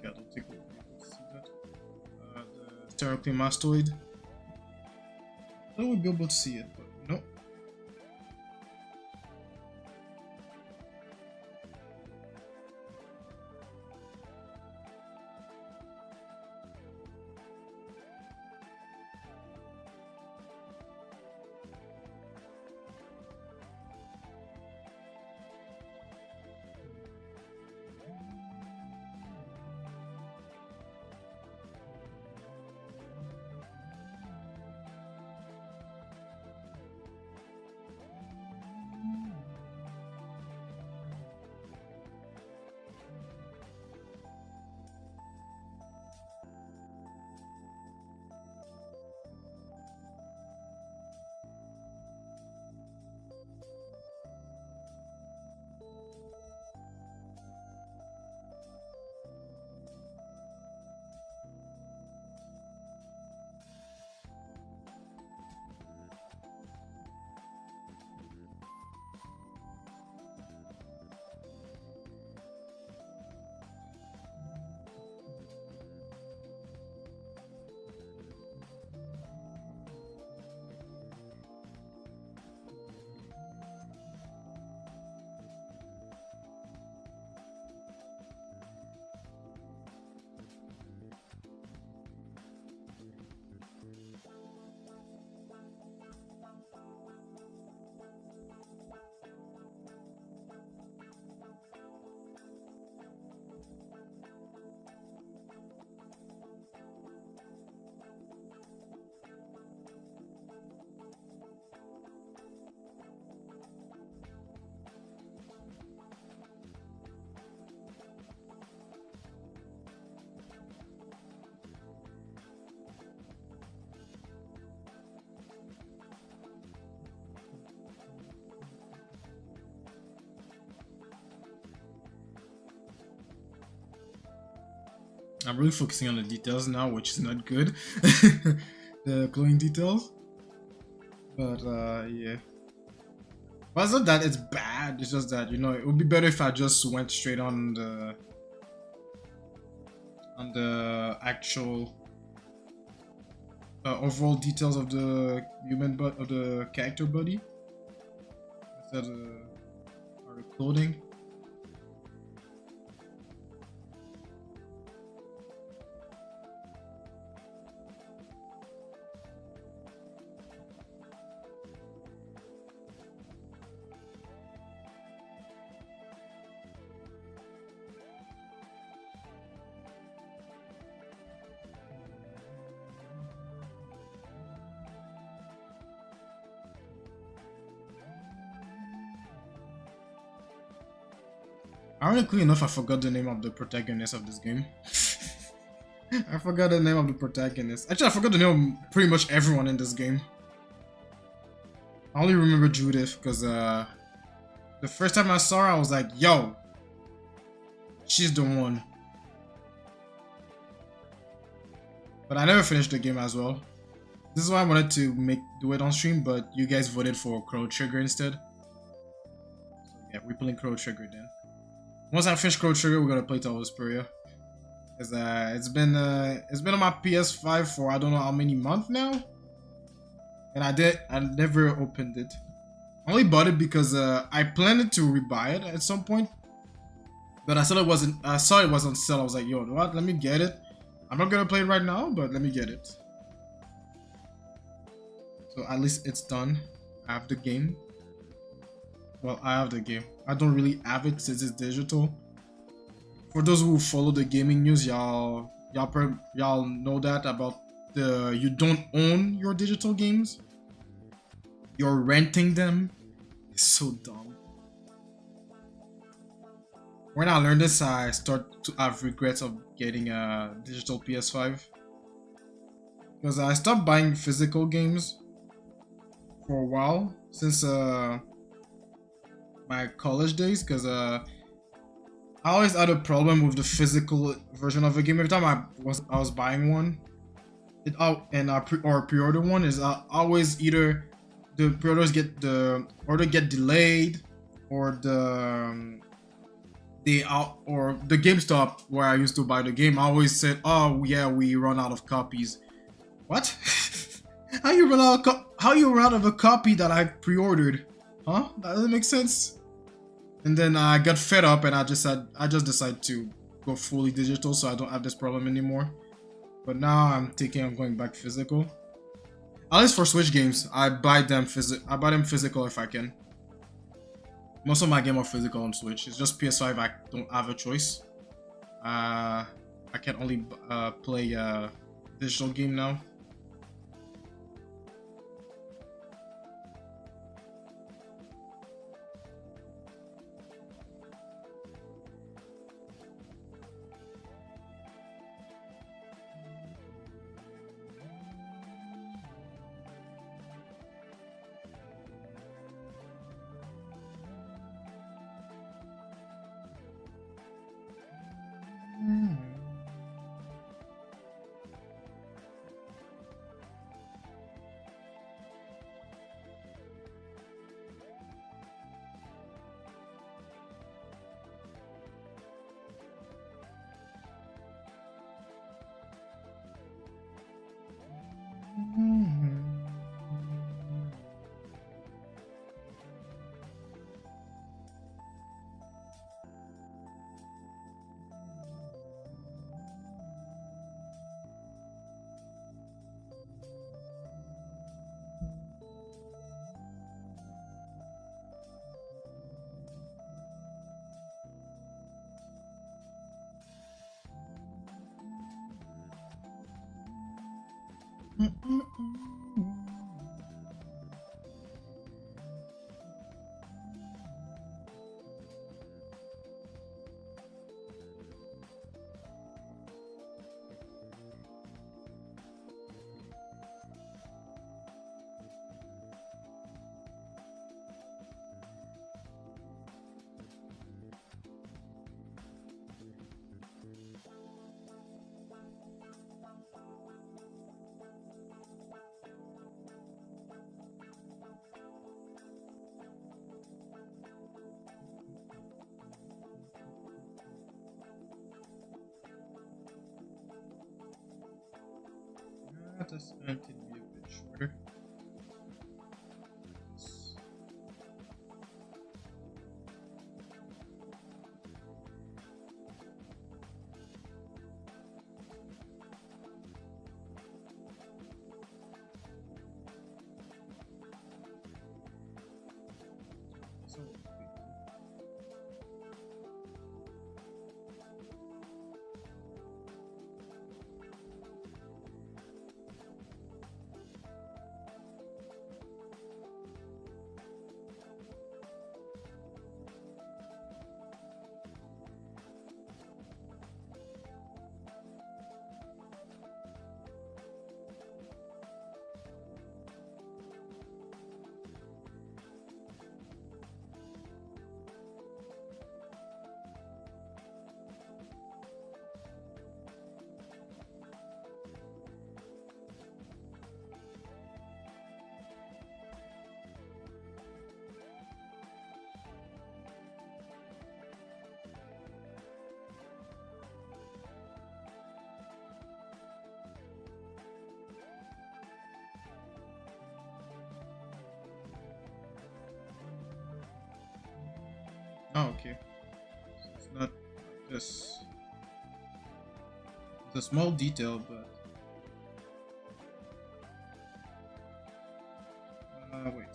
S1: Yeah, I don't think we'll be able to see that. The sterically mastoid. I thought we'd be able to see it, but no. I'm really focusing on the details now, which is not good. The glowing details. But yeah. But it's not that it's bad, it's just that, you know, it would be better if I just went straight on the actual overall details of the human but of the character body instead of the clothing. Ironically enough, I forgot the name of the protagonist of this game. I forgot the name of the protagonist. Actually, I forgot the name of pretty much everyone in this game. I only remember Judith because the first time I saw her, I was like, yo, she's the one. But I never finished the game as well. This is why I wanted to do it on stream, but you guys voted for Chrono Trigger instead. So yeah, we're playing Chrono Trigger then. Once I finish Chrono Trigger, we're gonna play Tower of Vesperia. Cause it's been on my PS5 for I don't know how many months now, and I never opened it. I only bought it because I planned to rebuy it at some point, but I saw it was on sale. I was like, yo, what? Let me get it. I'm not gonna play it right now, but let me get it. So at least it's done. I have the game. Well, I have the game. I don't really have it since it's digital. For those who follow the gaming news, y'all know that about you don't own your digital games. You're renting them. It's so dumb. When I learned this, I start to have regrets of getting a digital PS5 because I stopped buying physical games for a while since my college days, because I always had a problem with the physical version of a game. Every time I was buying one, pre-order one, is always either the order get delayed, or the GameStop where I used to buy the game always said, "Oh yeah, we run out of copies." What? How you run out of a copy that I pre-ordered? Huh? That doesn't make sense. And then I got fed up and I just decided to go fully digital so I don't have this problem anymore. But now I'm going back physical. At least for Switch games, I buy them physical if I can. Most of my games are physical on Switch. It's just PS5 I don't have a choice. I can only play digital game now. this can be a bit shorter. So oh, okay. So it's not just it's a small detail, but wait.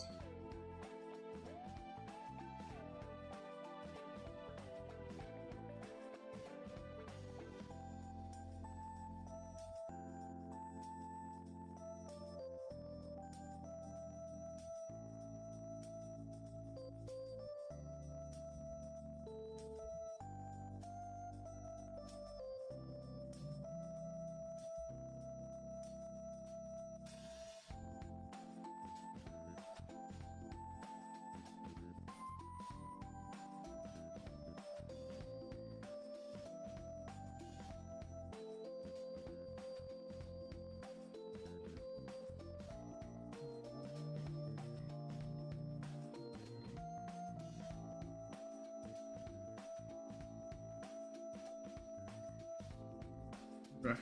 S1: Right.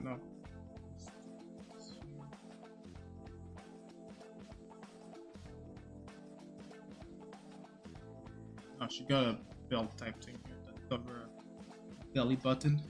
S1: No. Oh, she got a belt type thing here that cover a belly button.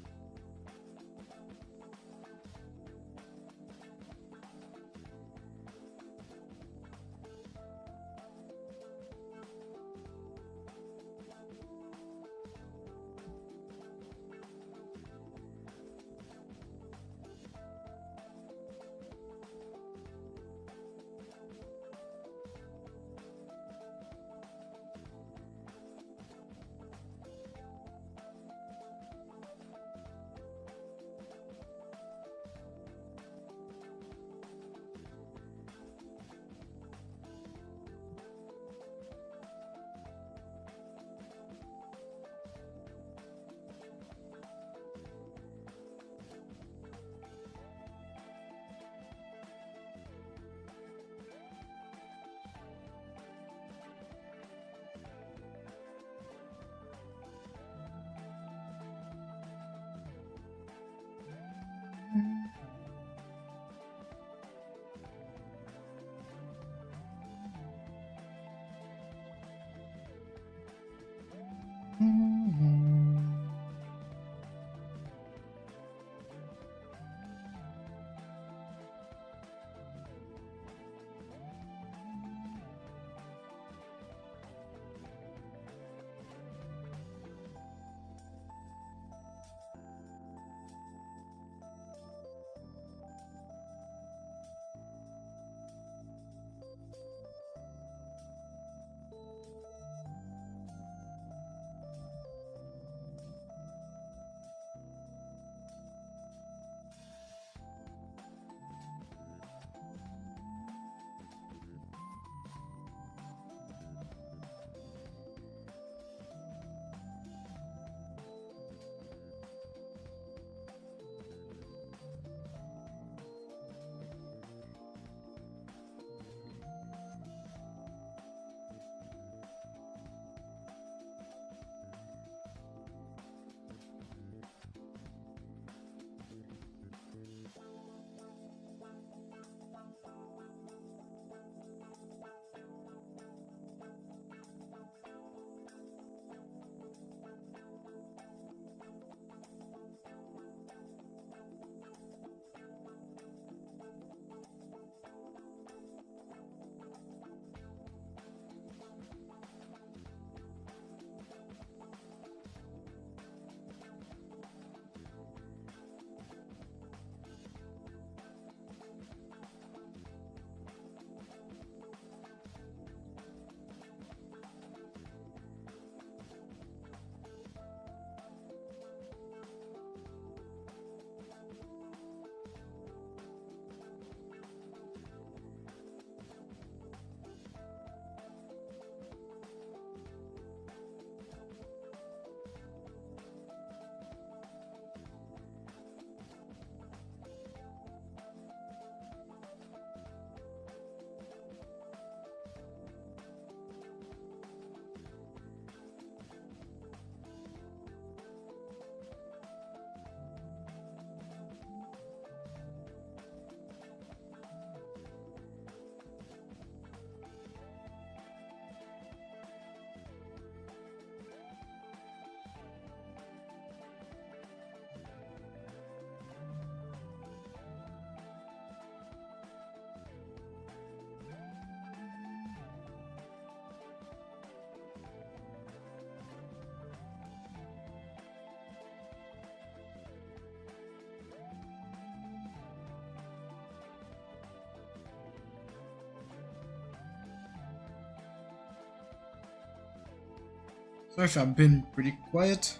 S1: Sorry if I've been pretty quiet.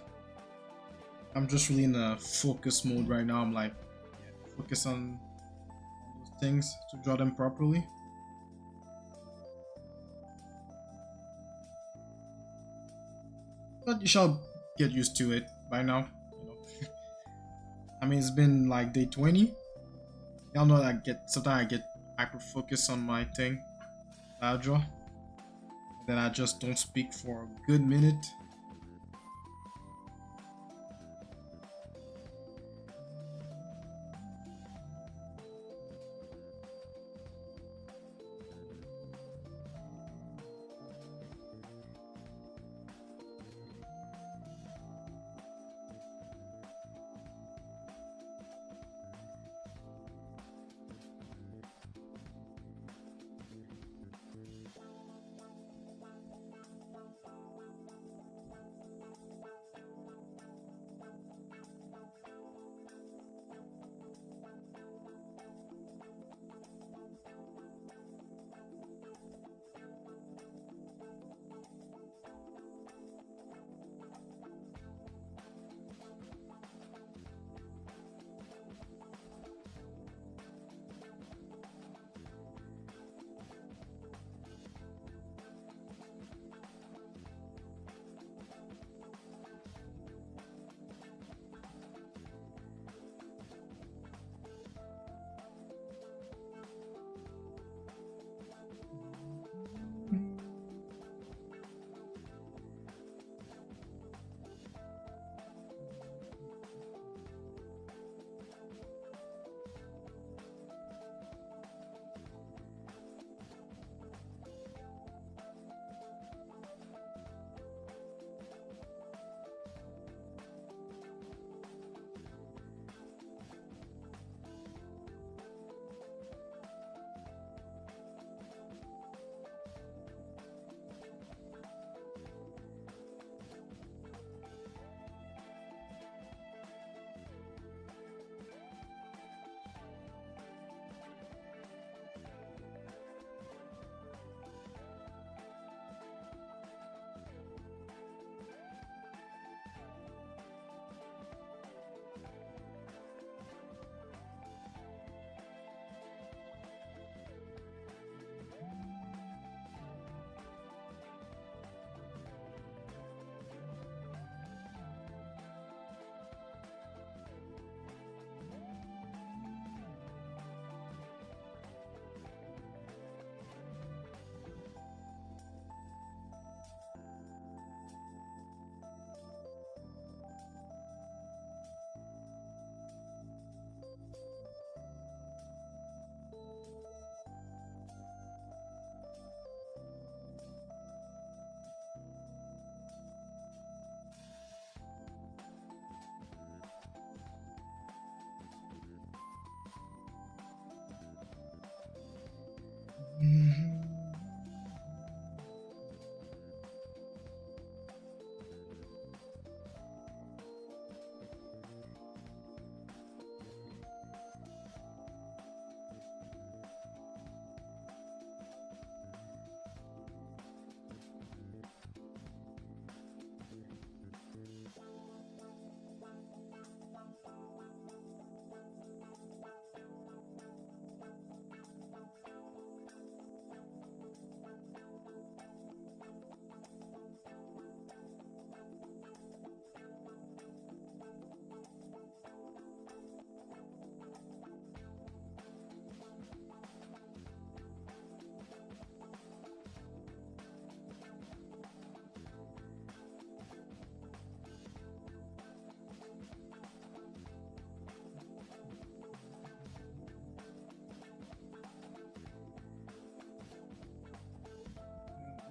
S1: I'm just really in a focus mode right now. I'm like, yeah, focus on those things to draw them properly. But you shall get used to it by now. You know, I mean, it's been like day 20. Y'all know that sometimes I get hyper focused on my thing that I draw. And then I just don't speak for a good minute.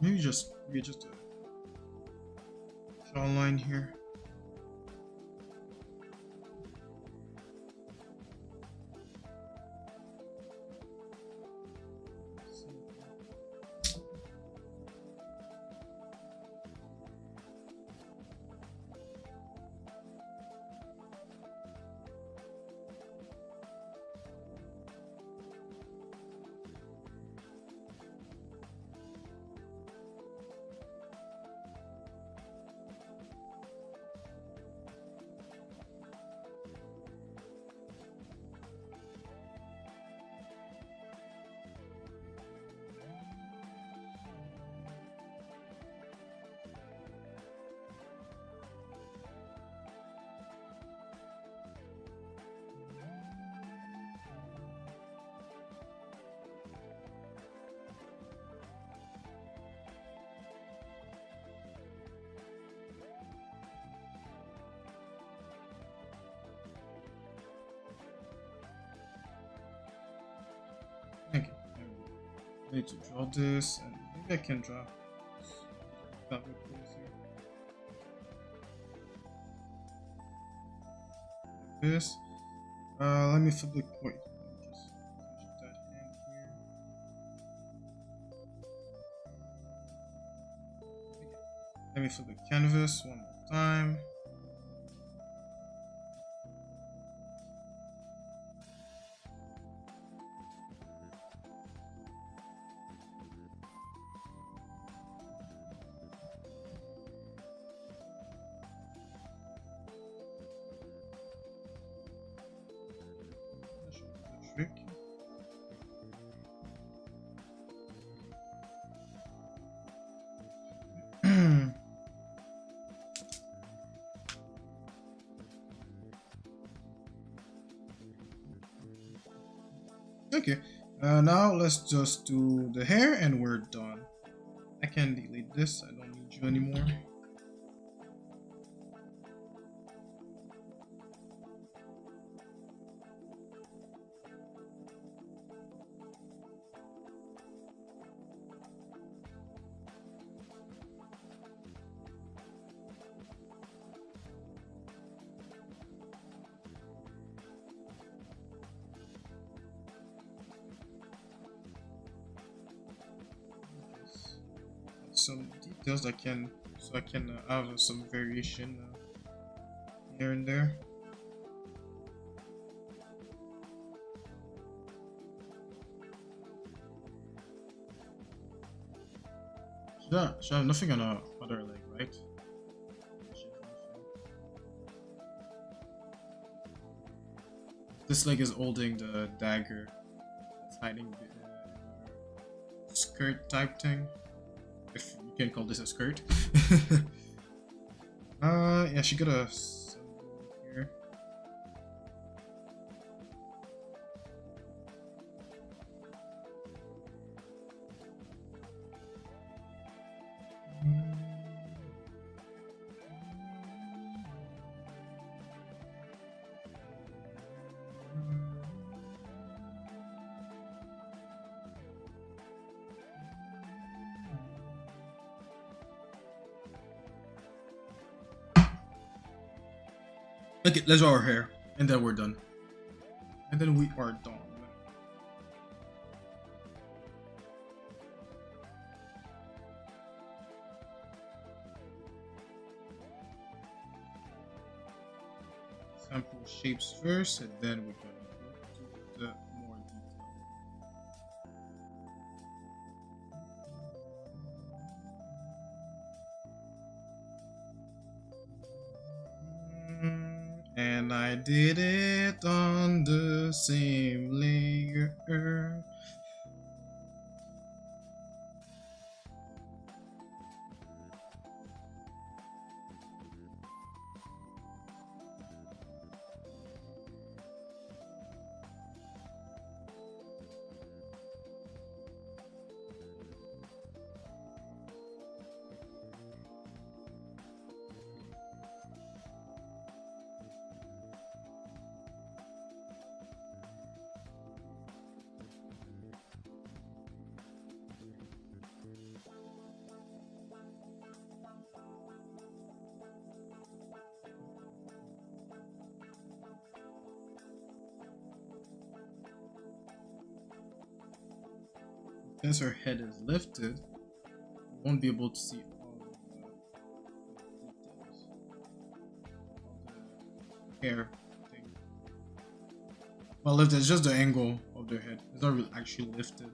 S1: Maybe just a jawline here. I need to draw this, and maybe I can draw that would be easier. Like this. Let me flip the wait. Let me just finish that hand here. Okay. Let me flip the canvas one more time. Trick. Okay, now let's just do the hair and we're done. I can delete this, I don't need you anymore. Some details that can, so I can have some variation here and there. Should I have nothing on the other leg, right? This leg is holding the dagger that's hiding the skirt type thing. If you can call this a skirt. Yeah, she got a symbol here. Okay, let's draw our hair, and then we're done. And then we are done. Sample shapes first, and then we're gonna go to the more detail. And I did it on the same layer. Since her head is lifted, you won't be able to see all of the details of the hair thing. Well, lifted is just the angle of their head. It's not really actually lifted.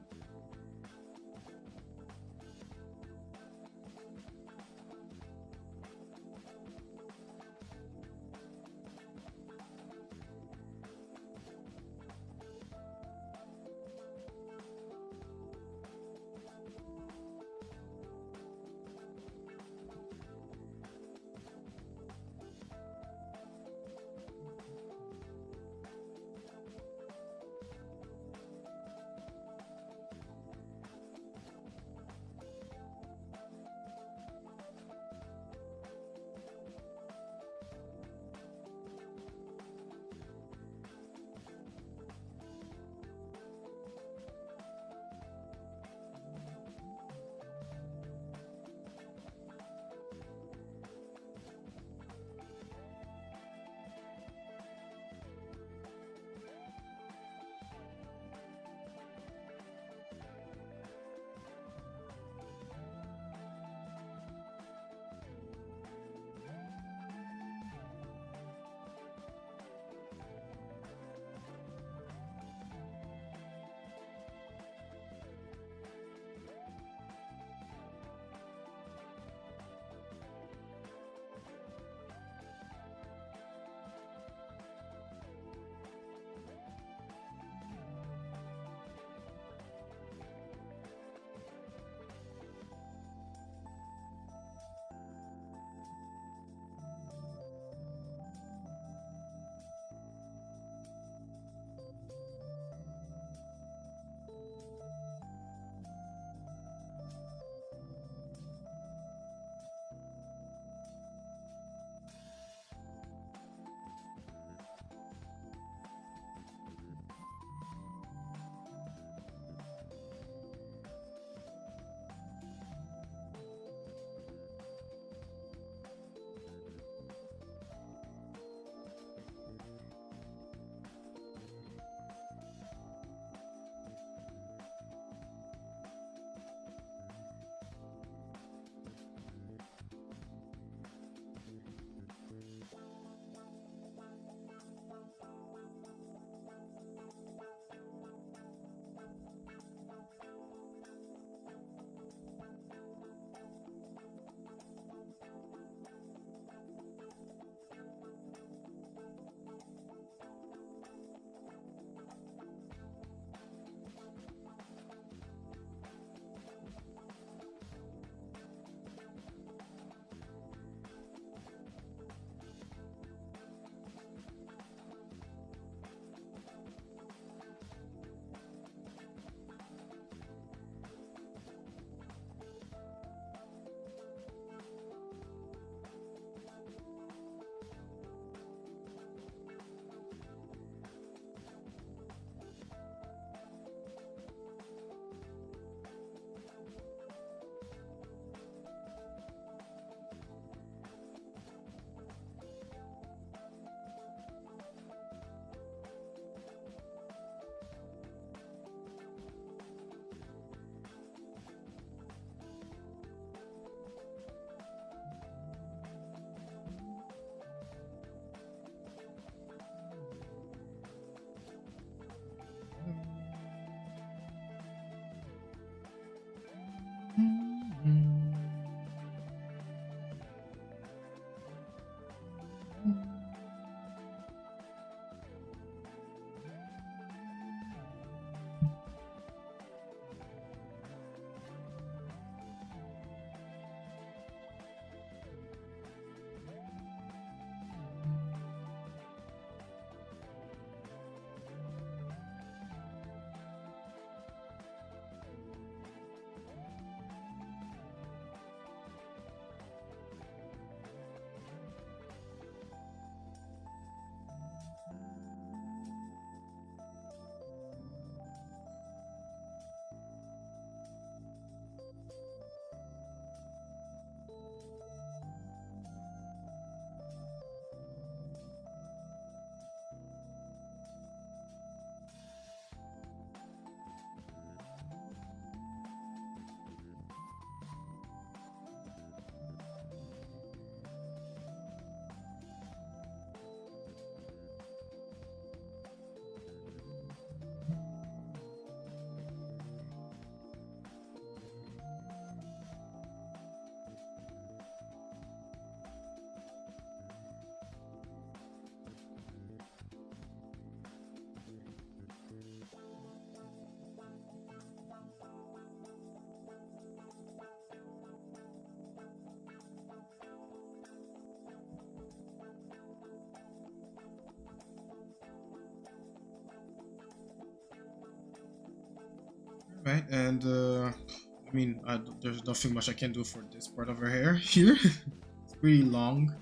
S1: Right, and I mean, there's nothing much I can do for this part of her hair here. It's pretty long,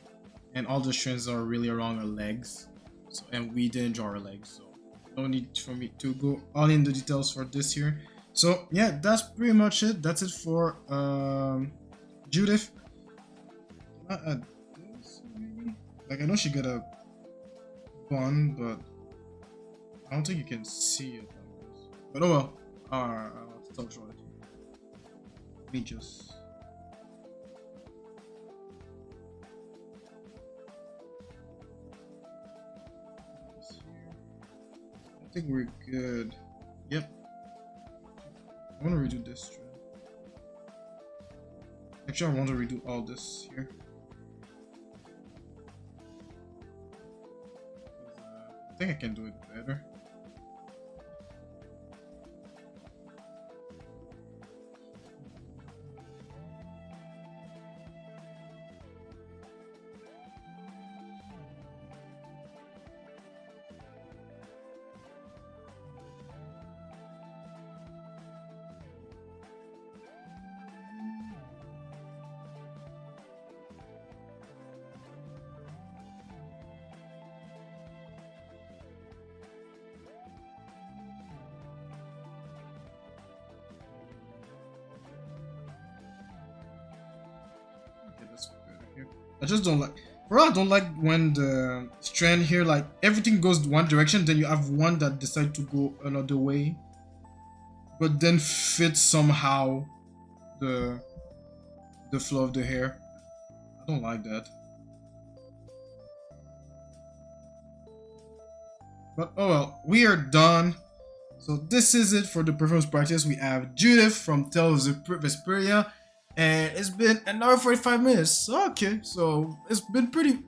S1: and all the strands are really around her legs. So, and we didn't draw her legs, so no need for me to go all in the details for this here. So yeah, that's pretty much it. That's it for Judith. Can I add this maybe? Like, I know she got a bun, but I don't think you can see it like this. But oh well. I'll still draw it. Let me just. I think we're good. Yep. I want to redo this strand. Actually, I want to redo all this here. I think I can do it better. I just don't like. Bro, I don't like when the strand here, like everything goes one direction, then you have one that decides to go another way, but then fit somehow the flow of the hair. I don't like that. But oh well, we are done. So this is it for the performance practice. We have Judith from Tales of Vesperia. And it's been an hour 45 minutes. Okay, so it's been pretty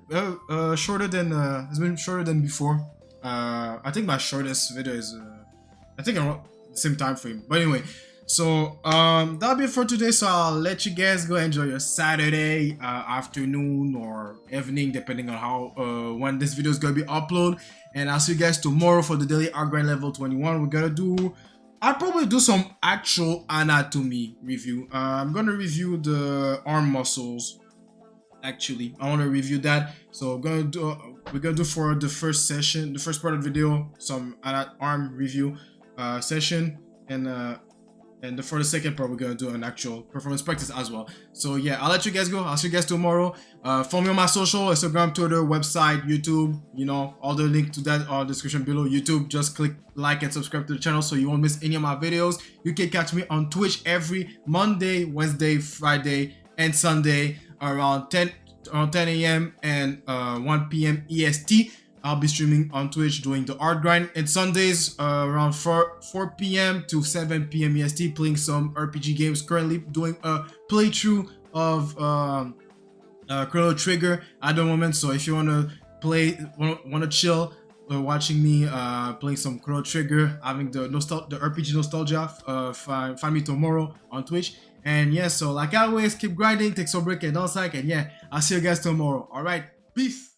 S1: shorter than it's been shorter than before. I think my shortest video is I think around the same time frame. But anyway, so that'll be it for today. So I'll let you guys go enjoy your Saturday afternoon or evening, depending on how when this video is gonna be uploaded. And I'll see you guys tomorrow for the daily art grind level 21. We're gonna do. I'll probably do some actual anatomy review. I'm gonna review the arm muscles. Actually, I want to review that. So we're gonna do for the first session, the first part of the video, some arm review session, and for the second part, we're gonna do an actual performance practice as well. So yeah, I'll let you guys go. I'll see you guys tomorrow. Follow me on my social, Instagram, Twitter, website, YouTube. You know, all the link to that are description below. YouTube, just click like and subscribe to the channel so you won't miss any of my videos. You can catch me on Twitch every Monday, Wednesday, Friday, and Sunday around 10 a.m. and 1 p.m. EST. I'll be streaming on Twitch doing the art grind, and Sundays around 4 p.m. to 7 p.m. EST playing some RPG games. Currently doing a playthrough of Chrono Trigger at the moment. So if you want to play, want to chill, watching me playing some Chrono Trigger, having the RPG nostalgia, find me tomorrow on Twitch. And yeah, so like always, keep grinding, take some break and all that. And yeah, I'll see you guys tomorrow. All right, peace.